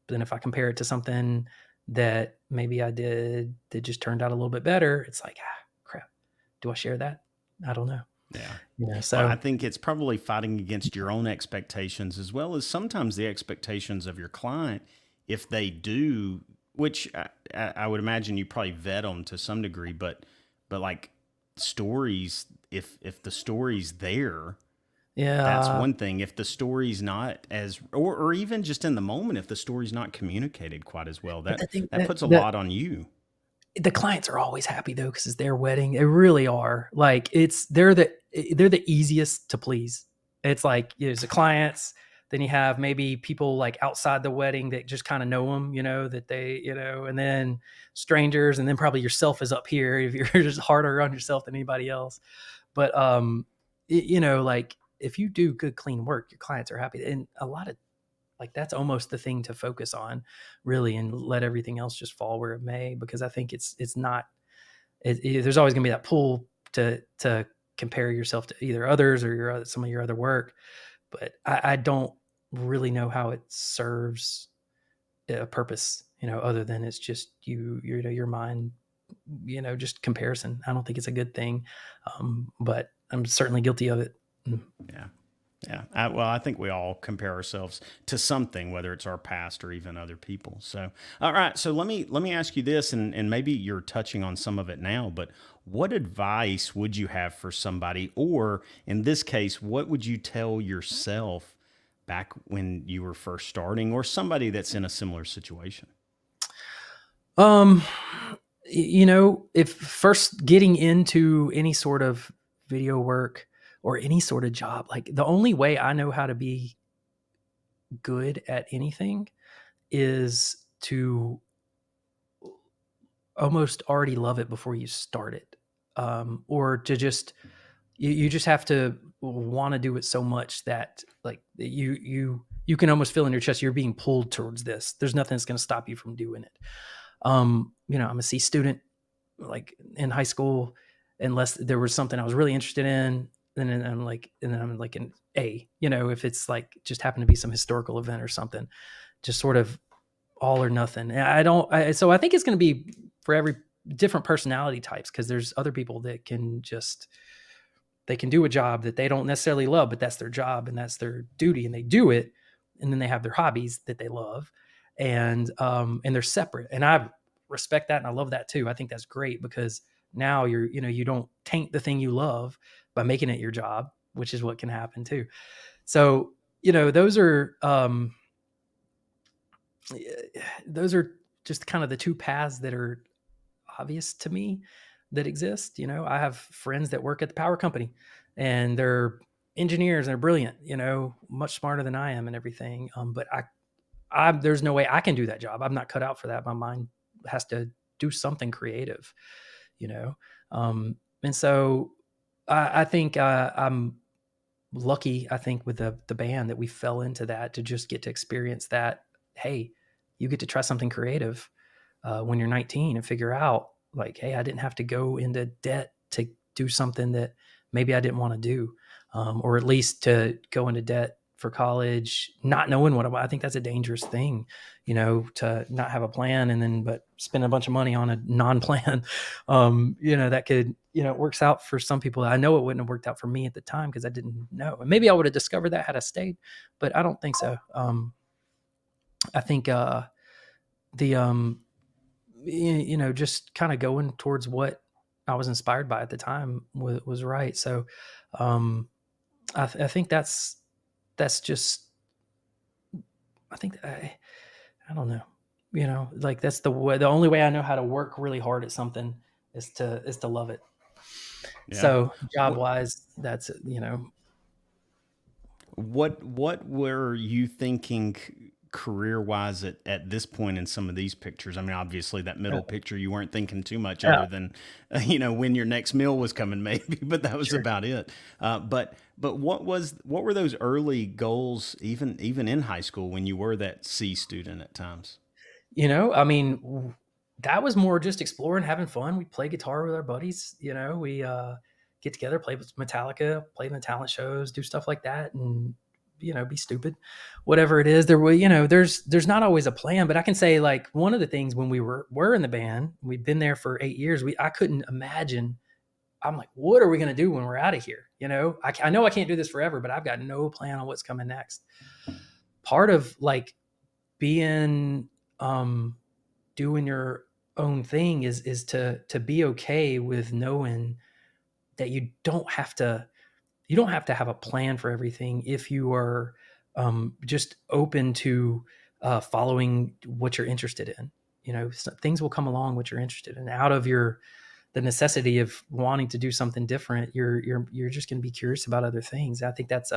Speaker 2: But then if I compare it to something that maybe I did that just turned out a little bit better, it's like, crap. Do I share that? I don't know.
Speaker 1: Yeah. Well, I
Speaker 2: So
Speaker 1: think it's probably fighting against your own expectations as well as sometimes the expectations of your client. If they do, which I would imagine you probably vet them to some degree, but like stories, if the story's there, that's
Speaker 2: yeah,
Speaker 1: one thing. If the story's not as, or even just in the moment, if the story's not communicated quite as well,
Speaker 2: but
Speaker 1: that
Speaker 2: the thing
Speaker 1: that
Speaker 2: that
Speaker 1: puts a lot on you.
Speaker 2: the clients are always happy though, because it's their wedding. They really are. Like, they're the easiest to please. It's like, there's the clients, then you have maybe people like outside the wedding that just kind of know them, that they, and then strangers, and then probably yourself is up here if you're just harder on yourself than anybody else. But like, if you do good, clean work, your clients are happy, and a lot of, like, that's almost the thing to focus on, really, and let everything else just fall where it may, because I think it's not, there's always going to be that pull to compare yourself to either others or some of your other work. But I don't really know how it serves a purpose, other than it's just your mind, just comparison. I don't think it's a good thing. But I'm certainly guilty of it.
Speaker 1: Yeah. Yeah. Well, I think we all compare ourselves to something, whether it's our past or even other people. So, all right. So let me ask you this, and maybe you're touching on some of it now, but what advice would you have for somebody, or in this case, what would you tell yourself back when you were first starting, or somebody that's in a similar situation?
Speaker 2: Um, if first getting into any sort of video work or any sort of job, like the only way I know how to be good at anything is to almost already love it before you start it. Or to just you just have to want to do it so much that like you can almost feel in your chest you're being pulled towards this. There's nothing that's going to stop you from doing it. I'm a C student, like in high school, unless there was something I was really interested in, and then I'm like an A. If it's like just happened to be some historical event or something, just sort of all or nothing. So I think it's going to be for every different personality types, because there's other people that they can do a job that they don't necessarily love, but that's their job and that's their duty, and they do it, and then they have their hobbies that they love, and they're separate, and I respect that and I love that too. I think that's great, because now you don't taint the thing you love by making it your job, which is what can happen too. So those are just kind of the two paths that are obvious to me that exist. I have friends that work at the power company, and they're engineers and they're brilliant, much smarter than I am and everything. But there's no way I can do that job. I'm not cut out for that. My mind has to do something creative, you know? And so I think I'm lucky, I think, with the band, that we fell into that, to just get to experience that. Hey, you get to try something creative when you're 19 and figure out, like, hey, I didn't have to go into debt to do something that maybe I didn't want to do, or at least to go into debt for college, not knowing what I think that's a dangerous thing, to not have a plan but spend a bunch of money on a non-plan. That could, it works out for some people. I know it wouldn't have worked out for me at the time because I didn't know. And maybe I would have discovered that had I stayed, but I don't think so. I think the just kind of going towards what I was inspired by at the time was right. So I think that's just, I think I don't know, like that's the only way I know how to work really hard at something is to love it.
Speaker 1: Yeah.
Speaker 2: So job
Speaker 1: What
Speaker 2: wise, that's,
Speaker 1: what were you thinking career wise at this point in some of these pictures? I mean, obviously that
Speaker 2: yeah,
Speaker 1: middle picture you weren't thinking too much
Speaker 2: yeah,
Speaker 1: other than when your next meal was coming, maybe, but that was
Speaker 2: sure.
Speaker 1: about it. But what were those early goals, even in high school when you were that C student at times?
Speaker 2: I mean, that was more just exploring, having fun. We play guitar with our buddies. We get together, play with Metallica, play in the talent shows, do stuff like that, and be stupid, whatever it is. There's not always a plan, but I can say, like, one of the things when we were in the band, we've been there for 8 years. I couldn't imagine. I'm like, what are we going to do when we're out of here? I know I can't do this forever, but I've got no plan on what's coming next. Part of like being doing your own thing is to be okay with knowing that you don't have to have a plan for everything if you are just open to following what you're interested in. Things will come along what you're interested in out of the necessity of wanting to do something different. You're just going to be curious about other things. I think that's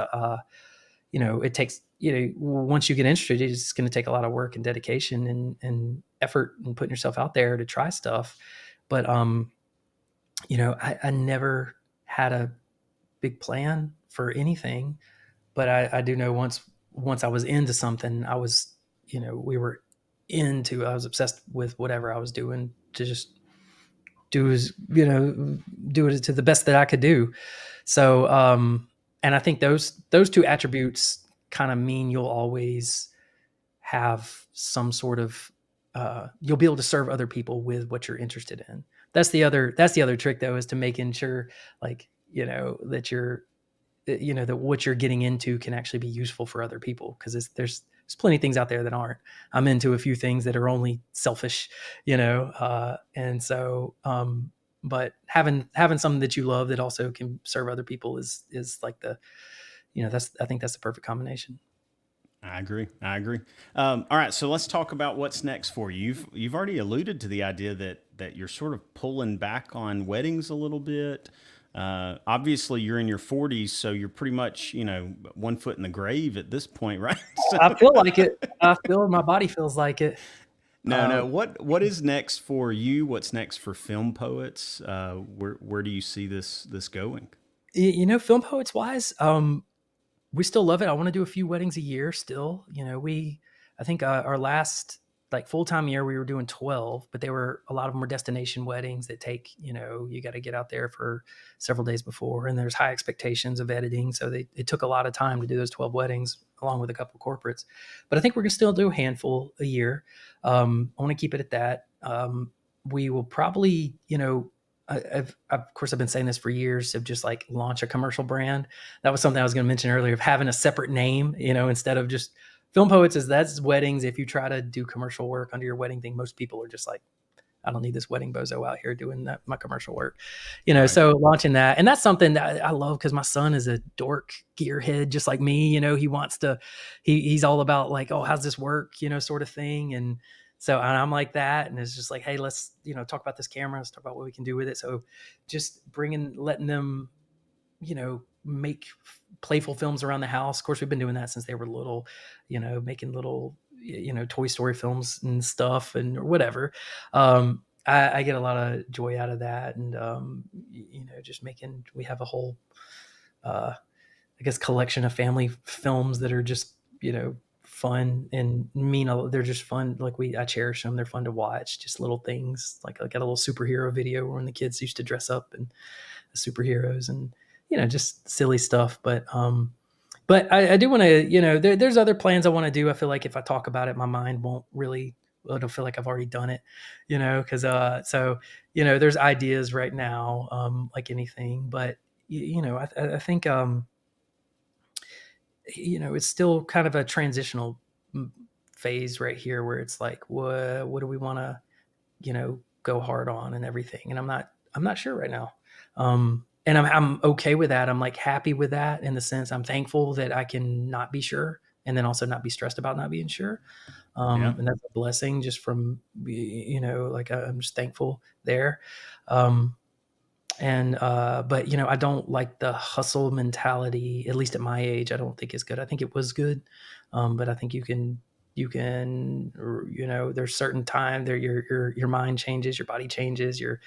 Speaker 2: it takes, once you get interested, it's going to take a lot of work and dedication and effort and putting yourself out there to try stuff. But I never had a big plan for anything, but I do know once I was into something, I was, I was obsessed with whatever I was doing, to just do it to the best that I could do. So, and I think those two attributes kind of mean you'll always have some sort of, you'll be able to serve other people with what you're interested in. That's the other trick, though, is to making sure, like, that you're that what you're getting into can actually be useful for other people, because there's plenty of things out there that aren't. I'm into a few things that are only selfish, and so but having something that you love that also can serve other people is like I think that's the perfect combination.
Speaker 1: I agree. All right, so let's talk about what's next for you. You've already alluded to the idea that you're sort of pulling back on weddings a little bit. Obviously, you're in your 40s, so you're pretty much, one foot in the grave at this point, right? So,
Speaker 2: I feel like it. My body feels like it.
Speaker 1: no. What is next for you? What's next for Film Poets? Where do you see this going?
Speaker 2: Film poets wise, we still love it. I want to do a few weddings a year still. I think our last like full-time year we were doing 12, but a lot of them were destination weddings that take, you got to get out there for several days before, and there's high expectations of editing. So it took a lot of time to do those 12 weddings along with a couple of corporates. But I think we're going to still do a handful a year. I want to keep it at that. We will probably, of course, I've been saying this for years, of just like launch a commercial brand. That was something I was going to mention earlier, of having a separate name, instead of just Film Poets. That's weddings. If you try to do commercial work under your wedding thing, most people are just like, I don't need this wedding bozo out here doing my commercial work,
Speaker 1: Right.
Speaker 2: So launching that, and that's something that I love, because my son is a dork gearhead just like me. He wants to, he's all about like, oh, how's this work, sort of thing. And so, and I'm like that, and it's just like, hey, let's talk about this camera, let's talk about what we can do with it. So just letting them, make playful films around the house. Of course, we've been doing that since they were little, making little, Toy Story films and stuff and or whatever. I get a lot of joy out of that. And, just we have a whole, I guess, collection of family films that are just, fun and they're just fun. Like I cherish them. They're fun to watch. Just little things. Like I got a little superhero video when the kids used to dress up and superheroes, and, just silly stuff. But I do want to, there's other plans I want to do. I feel like if I talk about it, my mind won't really, it'll feel like I've already done it, cause, so, there's ideas right now, like anything, but I think, it's still kind of a transitional phase right here, where it's like, what do we want to, go hard on and everything. And I'm not sure right now. And I'm okay with that. I'm like happy with that, in the sense I'm thankful that I can not be sure, and then also not be stressed about not being sure.
Speaker 1: Yeah.
Speaker 2: And that's a blessing just from, like I'm just thankful there. Um, but I don't like the hustle mentality, at least at my age. I don't think it's good. I think it was good. But I think you can, there's certain time there, your mind changes, your body changes, your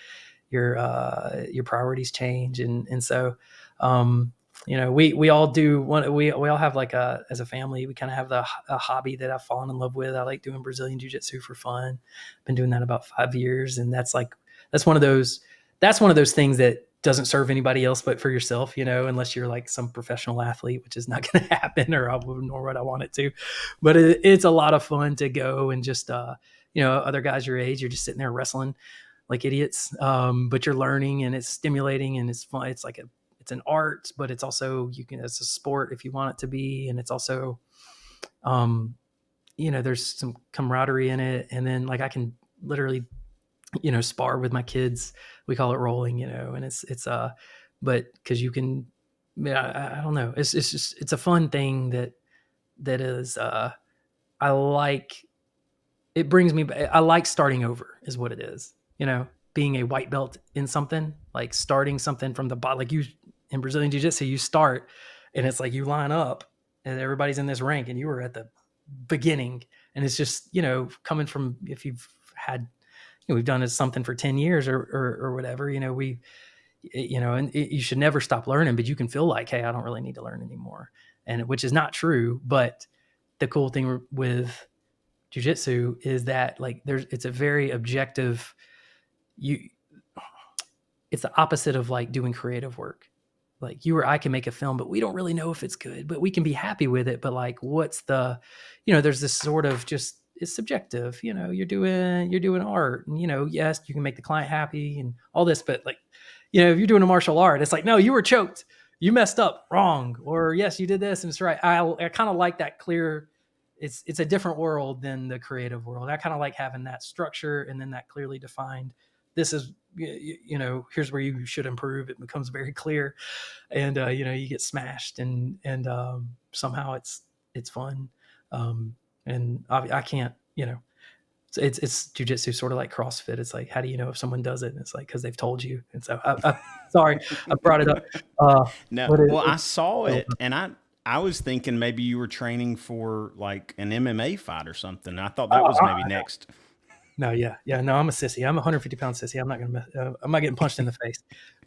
Speaker 2: priorities change. And so, we all do we all have like as a family, we kind of have a hobby that I've fallen in love with. I like doing Brazilian jiu-jitsu for fun. Been doing that about 5 years. And that's one of those things that doesn't serve anybody else but for yourself, unless you're like some professional athlete, which is not going to happen, nor would I want it to. But it's a lot of fun to go and just, other guys your age, you're just sitting there wrestling like idiots. But you're learning, and it's stimulating, and it's fun. It's like it's an art, but it's also, it's a sport if you want it to be. And it's also, there's some camaraderie in it. And then like I can literally, spar with my kids. We call it rolling, and but cause you can, I don't know. It's just, it's a fun thing that is, I like, it brings me, I like starting over is what it is, being a white belt in something, like starting something from the bottom, like you in Brazilian Jiu-Jitsu, you start and it's like you line up and everybody's in this rank and you were at the beginning. And it's just, coming from, if you've had, we've done something for 10 years or whatever, and you should never stop learning, but you can feel like, hey, I don't really need to learn anymore. And which is not true. But the cool thing with jiu-jitsu is that like it's a very objective, it's the opposite of like doing creative work. Like you or I can make a film, but we don't really know if it's good, but we can be happy with it. But like, what's the, there's this sort of just, it's subjective, you're doing art, and, yes, you can make the client happy and all this, but like, if you're doing a martial art, it's like, no, you were choked, you messed up, wrong, or yes, you did this and it's right. I kind of like that clear. It's a different world than the creative world. I kind of like having that structure and then that clearly defined. This is here's where you should improve. It becomes very clear, and you get smashed, and somehow it's fun, and I can't it's jujitsu, sort of like CrossFit. It's like, how do you know if someone does it? And it's like, because they've told you. And so, sorry, I brought it up.
Speaker 1: No,
Speaker 2: But
Speaker 1: well, I
Speaker 2: it's
Speaker 1: saw
Speaker 2: so,
Speaker 1: it, and I was thinking maybe you were training for like an MMA fight or something. I thought that was maybe next.
Speaker 2: no, yeah, no, I'm a sissy. I'm a 150-pound sissy. I'm not getting punched in the face.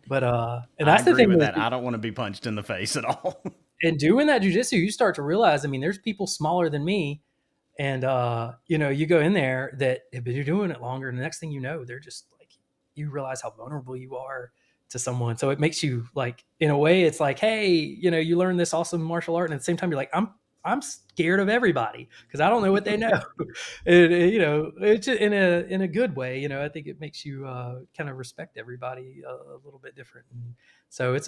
Speaker 2: But and
Speaker 1: I
Speaker 2: that's the
Speaker 1: agree
Speaker 2: thing
Speaker 1: with
Speaker 2: with
Speaker 1: that. I don't want to be punched in the face at all.
Speaker 2: and doing that jujitsu, you start to realize. I mean, there's people smaller than me, and you go in there that have been doing it longer, and the next thing you know, they're just like, you realize how vulnerable you are to someone. So it makes you like, in a way, it's like, hey, you learn this awesome martial art, and at the same time, you're like, I'm scared of everybody because I don't know what they know. And, it's in a good way. I think it makes you kind of respect everybody a little bit different. And so it's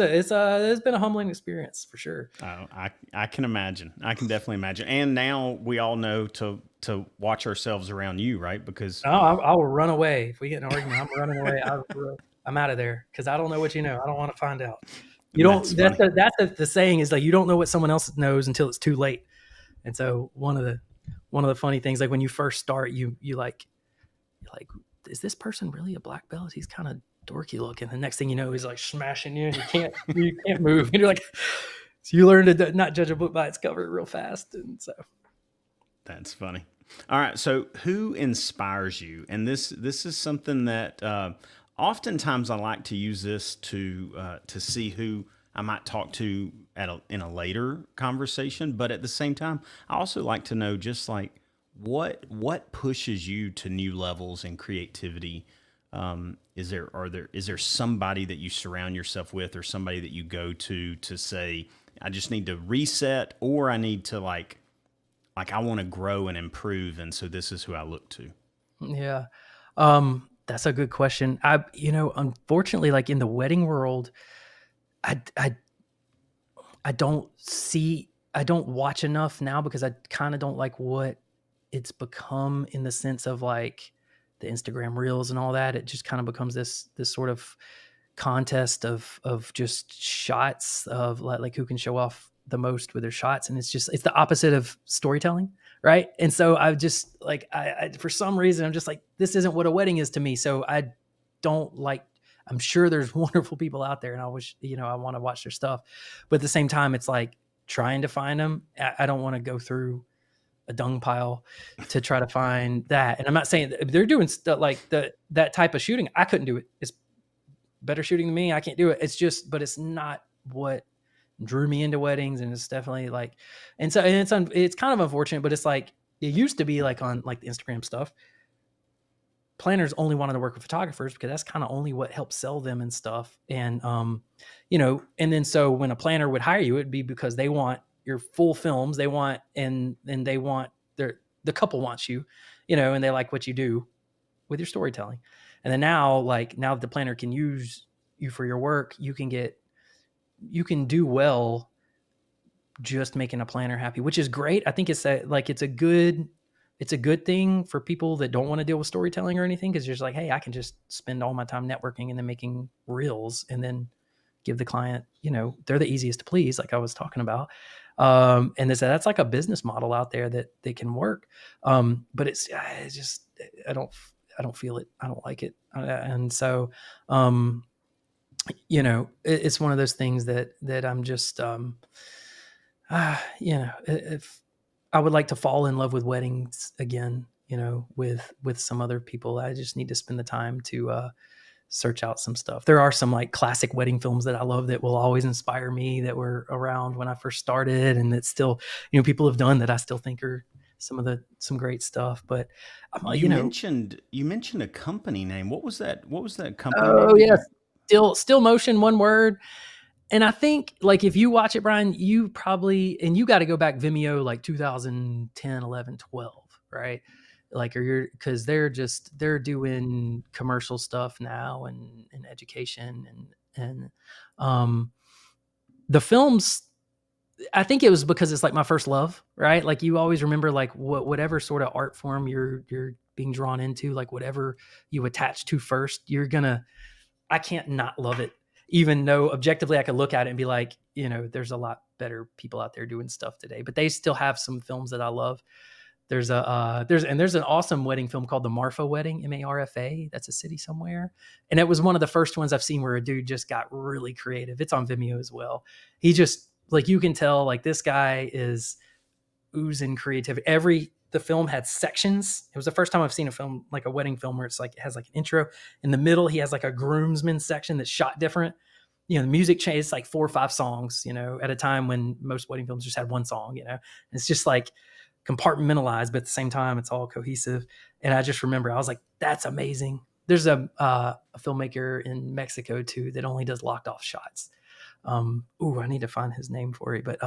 Speaker 2: been a humbling experience for sure.
Speaker 1: I can imagine. I can definitely imagine. And now we all know to watch ourselves around you, right? Because
Speaker 2: No, I will run away if we get in an argument. I'm running away. I'm out of there because I don't know what you know. I don't want to find out. You
Speaker 1: that's
Speaker 2: don't. That's
Speaker 1: funny.
Speaker 2: the saying is like, you don't know what someone else knows until it's too late. And so one of the funny things, like when you first start, you're like, is this person really a black belt? He's kind of dorky looking. The next thing you know, he's like smashing you, and you can't move. And you're like, so you learn to not judge a book by its cover real fast. And so
Speaker 1: That's funny. All right. So, who inspires you? And this is something that oftentimes I like to use this to see who I might talk to in a later conversation. But at the same time, I also like to know just like what pushes you to new levels in creativity. Is there somebody that you surround yourself with, or somebody that you go to say, I just need to reset, or I need to like I want to grow and improve, and so this is who I look to.
Speaker 2: yeah, that's a good question. Unfortunately, like in the wedding world, I I I don't watch enough now because I kind of don't like what it's become, in the sense of like the Instagram reels and all that. It just kind of becomes this sort of contest of just shots of like who can show off the most with their shots, and it's the opposite of storytelling, right? And so I just like, I for some reason I'm just like, this isn't what a wedding is to me. So I don't like, I'm sure there's wonderful people out there, and I wish, I want to watch their stuff, but at the same time, it's like trying to find them. I don't want to go through a dung pile to try to find that. And I'm not saying that they're doing stuff like that type of shooting. I couldn't do it. It's better shooting than me. I can't do it. It's just, but it's not what drew me into weddings. And it's definitely like, and it's kind of unfortunate, but it's like, it used to be like on like the Instagram stuff, planners only wanted to work with photographers because that's kind of only what helps sell them and stuff. And, and then so when a planner would hire you, it'd be because they want your full films. They want, and they want the couple wants you, and they like what you do with your storytelling. And then now that the planner can use you for your work, you can do well just making a planner happy, which is great. I think it's a good thing for people that don't want to deal with storytelling or anything, because you're just like, hey, I can just spend all my time networking and then making reels, and then give the client, they're the easiest to please, like I was talking about. And that's like a business model out there that they can work. But it's just, I don't feel it. I don't like it. And so, it's one of those things that I'm just, if I would like to fall in love with weddings again, with some other people, I just need to spend the time to search out some stuff. There are some like classic wedding films that I love that will always inspire me, that were around when I first started, and that still, people have done, that I still think are some great stuff. But
Speaker 1: You mentioned a company name. What was that? What was that company name
Speaker 2: oh
Speaker 1: that
Speaker 2: yes,
Speaker 1: you?
Speaker 2: still motion, one word. And I think, like, if you watch it, Brian, you probably, and you got to go back Vimeo like 2010, 11, 12, right? Like, because they're doing commercial stuff now, and education, and um The films, I think it was because it's like my first love, right? Like you always remember like whatever sort of art form you're being drawn into, like whatever you attach to first, I can't not love it. Even though objectively I could look at it and be like, there's a lot better people out there doing stuff today, but they still have some films that I love. There's an awesome wedding film called The Marfa Wedding, Marfa. That's a city somewhere, and it was one of the first ones I've seen where a dude just got really creative. It's on Vimeo as well. He just like you can tell like this guy is oozing creativity. The film had sections. It was the first time I've seen a film like a wedding film where it's like it has like an intro. In the middle, he has like a groomsman section that's shot different. The music changes like 4 or 5 songs, at a time when most wedding films just had one song, and it's just like compartmentalized, but at the same time, it's all cohesive. And I just remember I was like, that's amazing. There's a filmmaker in Mexico too that only does locked off shots. I need to find his name for it, but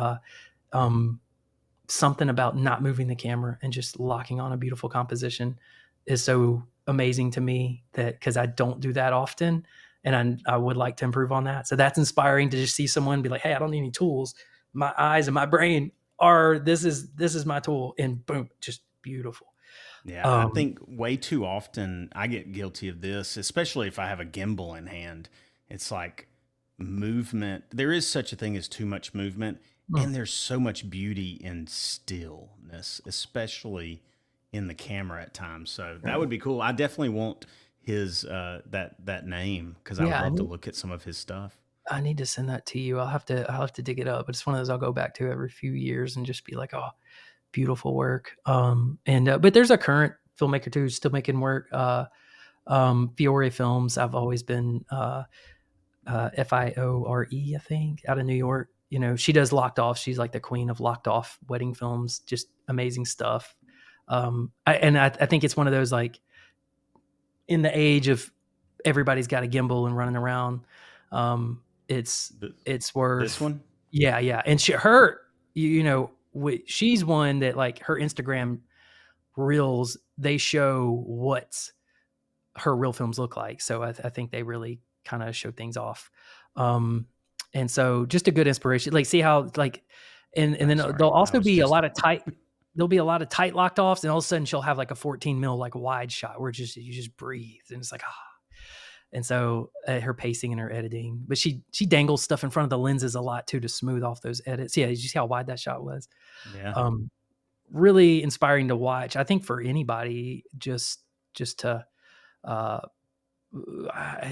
Speaker 2: something about not moving the camera and just locking on a beautiful composition is so amazing to me that because I don't do that often, and I would like to improve on that. So that's inspiring to just see someone be like, hey, I don't need any tools. My eyes and my brain are this is my tool, and boom, just beautiful.
Speaker 1: Yeah, I think way too often I get guilty of this, especially if I have a gimbal in hand. It's like movement. There is such a thing as too much movement,
Speaker 2: Mm,
Speaker 1: and there's so much beauty in stillness, especially in the camera at times. So that would be cool. I definitely want his that name because I would
Speaker 2: yeah,
Speaker 1: love to look at some of his stuff.
Speaker 2: I need to send that to you. I'll have to dig it up. But it's one of those I'll go back to every few years and just be like, oh, beautiful work. And but there's a current filmmaker too who's still making work. Fiore Films. I've always been Fiore, I think, out of New York. She does locked off. She's like the queen of locked off wedding films. Just amazing stuff. I think it's one of those like in the age of everybody's got a gimbal and running around. It's
Speaker 1: Th-
Speaker 2: it's
Speaker 1: This
Speaker 2: worth
Speaker 1: one,
Speaker 2: yeah. And she's one that like her Instagram reels, they show what her real films look like. So I think they really kind of show things off. Um, and so just a good inspiration. Like see how like, and then there'll
Speaker 1: sorry, I
Speaker 2: also
Speaker 1: was
Speaker 2: be a
Speaker 1: just
Speaker 2: lot of tight. There'll be a lot of tight locked offs, and all of a sudden she'll have like a 14 mil like wide shot where you just breathe, and it's like And so her pacing and her editing, but she dangles stuff in front of the lenses a lot too to smooth off those edits. Yeah, did you see how wide that shot was?
Speaker 1: yeah.
Speaker 2: Um, Really inspiring to watch. I think for anybody, just to uh,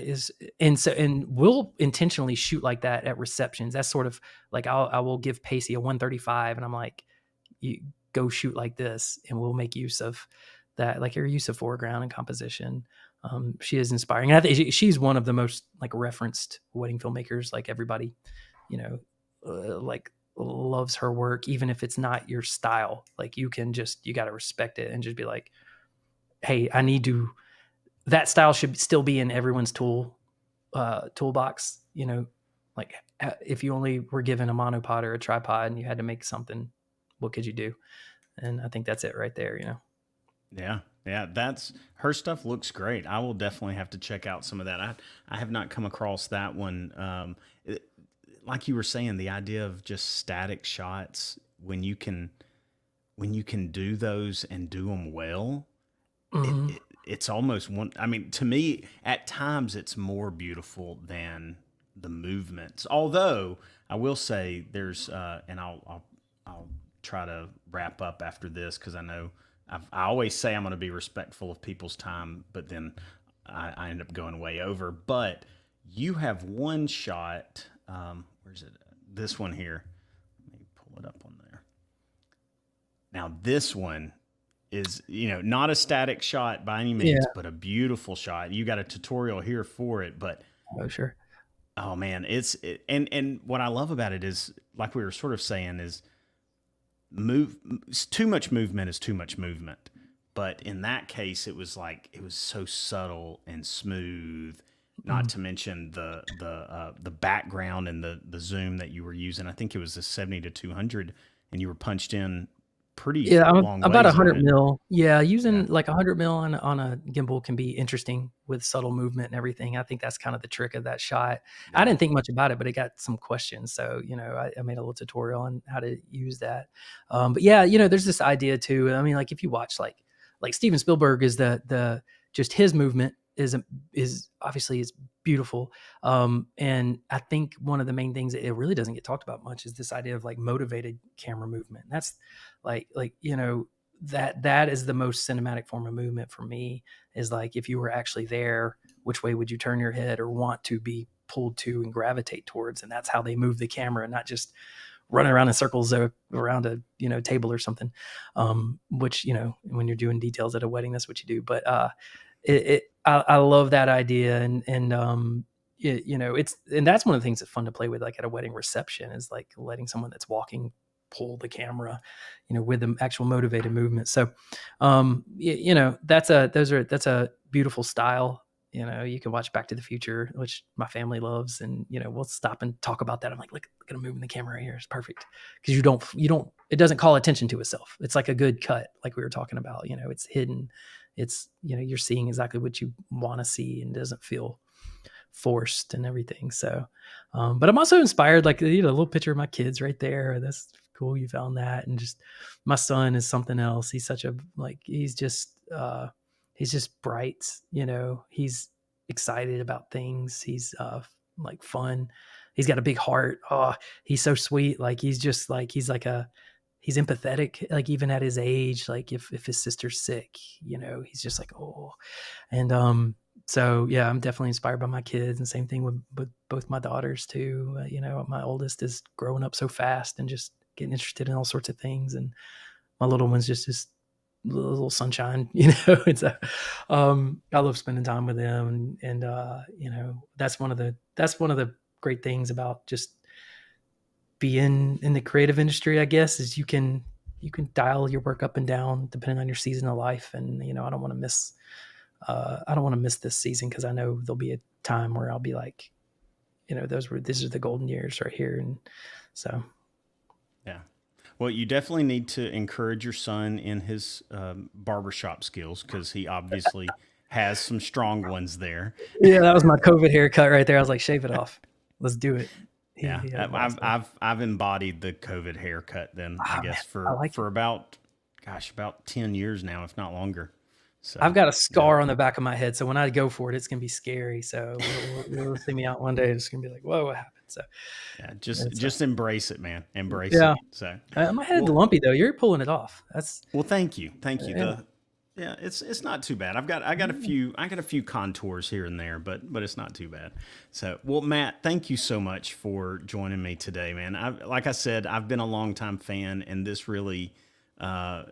Speaker 2: is and we'll intentionally shoot like that at receptions. That's sort of like I will give Pacey a 135, and I'm like, you go shoot like this, and we'll make use of that, like her use of foreground and composition. She is inspiring, and I think she's one of the most like referenced wedding filmmakers. Like everybody, like loves her work, even if it's not your style. Like you got to respect it and just be like, hey, that style should still be in everyone's toolbox. Like if you only were given a monopod or a tripod and you had to make something, what could you do? And I think that's it right there.
Speaker 1: Yeah, yeah, that's her stuff looks great. I will definitely have to check out some of that. I have not come across that one. Like you were saying, the idea of just static shots when you can do those and do them well,
Speaker 2: Mm-hmm.
Speaker 1: it's almost one. I mean, to me, at times it's more beautiful than the movements. Although I will say there's, and I'll try to wrap up after this because I know I always say I'm going to be respectful of people's time, but then I end up going way over. But you have one shot. Where's it? This one here. Let me pull it up on there. Now this one is not a static shot by any
Speaker 2: Yeah.
Speaker 1: means, but a beautiful shot. You got a tutorial here for it, but
Speaker 2: Oh, sure.
Speaker 1: oh man, and what I love about it is like we were sort of saying is move too much movement is too much movement. But in that case, it was like it was so subtle and smooth. Not
Speaker 2: Mm.
Speaker 1: to mention the background and the zoom that you were using. I think it was a 70 to 200, and you were punched in pretty
Speaker 2: Yeah, I'm
Speaker 1: long
Speaker 2: about
Speaker 1: ways on
Speaker 2: 100
Speaker 1: it.
Speaker 2: mil. Yeah,
Speaker 1: Yeah.
Speaker 2: using like 100 mil on a gimbal can be interesting with subtle movement and everything. I think that's kind of the trick of that shot. I
Speaker 1: Yeah.
Speaker 2: didn't think much about it, but it got some questions. So, I made a little tutorial on how to use that. But yeah, there's this idea too. I mean, like if you watch like Steven Spielberg is the just his movement is obviously is beautiful. And I think one of the main things that it really doesn't get talked about much is this idea of like motivated camera movement. And that's like that is the most cinematic form of movement for me, is like if you were actually there, which way would you turn your head or want to be pulled to and gravitate towards? And that's how they move the camera, not just running around in circles around a table or something. Which when you're doing details at a wedding, that's what you do. But I love that idea. And it's, and that's one of the things that's fun to play with, like at a wedding reception, is like letting someone that's walking pull the camera, with the actual motivated movement. So, that's a beautiful style. You can watch Back to the Future, which my family loves, and we'll stop and talk about that. I'm like, look at him moving the camera right here. It's perfect, because it doesn't call attention to itself. It's like a good cut, like we were talking about. It's hidden. It's you're seeing exactly what you want to see, and doesn't feel forced and everything. So, but I'm also inspired, like, a little picture of my kids right there. That's cool. You found that. And just, my son is something else. He's such a, like, he's just bright, he's excited about things. He's, like fun. He's got a big heart. Oh, he's so sweet. Like, he's empathetic, like even at his age, like if his sister's sick, he's just like, oh. And so yeah, I'm definitely inspired by my kids, and same thing with both my daughters too. My oldest is growing up so fast and just getting interested in all sorts of things, and my little one's just this little sunshine. And so I love spending time with them. And that's one of the great things about just being in the creative industry, I guess, is you can dial your work up and down depending on your season of life. And I don't want to miss this season, because I know there'll be a time where I'll be like, these are the golden years right here. And so
Speaker 1: Yeah. Well, you definitely need to encourage your son in his barbershop skills, because he obviously has some strong ones there.
Speaker 2: yeah, that was my COVID haircut right there. I was like, shave it off, let's do it. he,
Speaker 1: Yeah,
Speaker 2: he had a
Speaker 1: I've
Speaker 2: blast though.
Speaker 1: I've I've embodied the COVID haircut. Then I
Speaker 2: Ah, man,
Speaker 1: guess
Speaker 2: I
Speaker 1: for
Speaker 2: like it.
Speaker 1: for about, gosh, about 10 years now, if not longer.
Speaker 2: I've
Speaker 1: So
Speaker 2: got a
Speaker 1: yeah,
Speaker 2: scar on the back of my head, so when I go for it, it's gonna be scary. So you'll see me out one day, it's gonna be like, whoa, what happened? So
Speaker 1: yeah, just
Speaker 2: it's
Speaker 1: just embrace it, man. Embrace it.
Speaker 2: yeah.
Speaker 1: So
Speaker 2: My head's
Speaker 1: well,
Speaker 2: lumpy though. You're pulling it off. That's
Speaker 1: well, thank you.
Speaker 2: yeah.
Speaker 1: Yeah, it's not too bad. I got a few contours here and there, but it's not too bad. So, well, Matt, thank you so much for joining me today, man. Like I said, I've been a longtime fan, and this really, uh,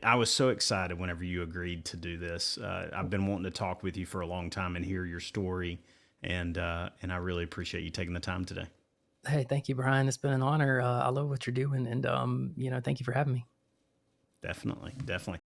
Speaker 1: I was so excited whenever you agreed to do this. I've been wanting to talk with you for a long time and hear your story, and I really appreciate you taking the time today.
Speaker 2: Hey, thank you, Brian. It's been an honor. I love what you're doing, and thank you for having me.
Speaker 1: Definitely, definitely.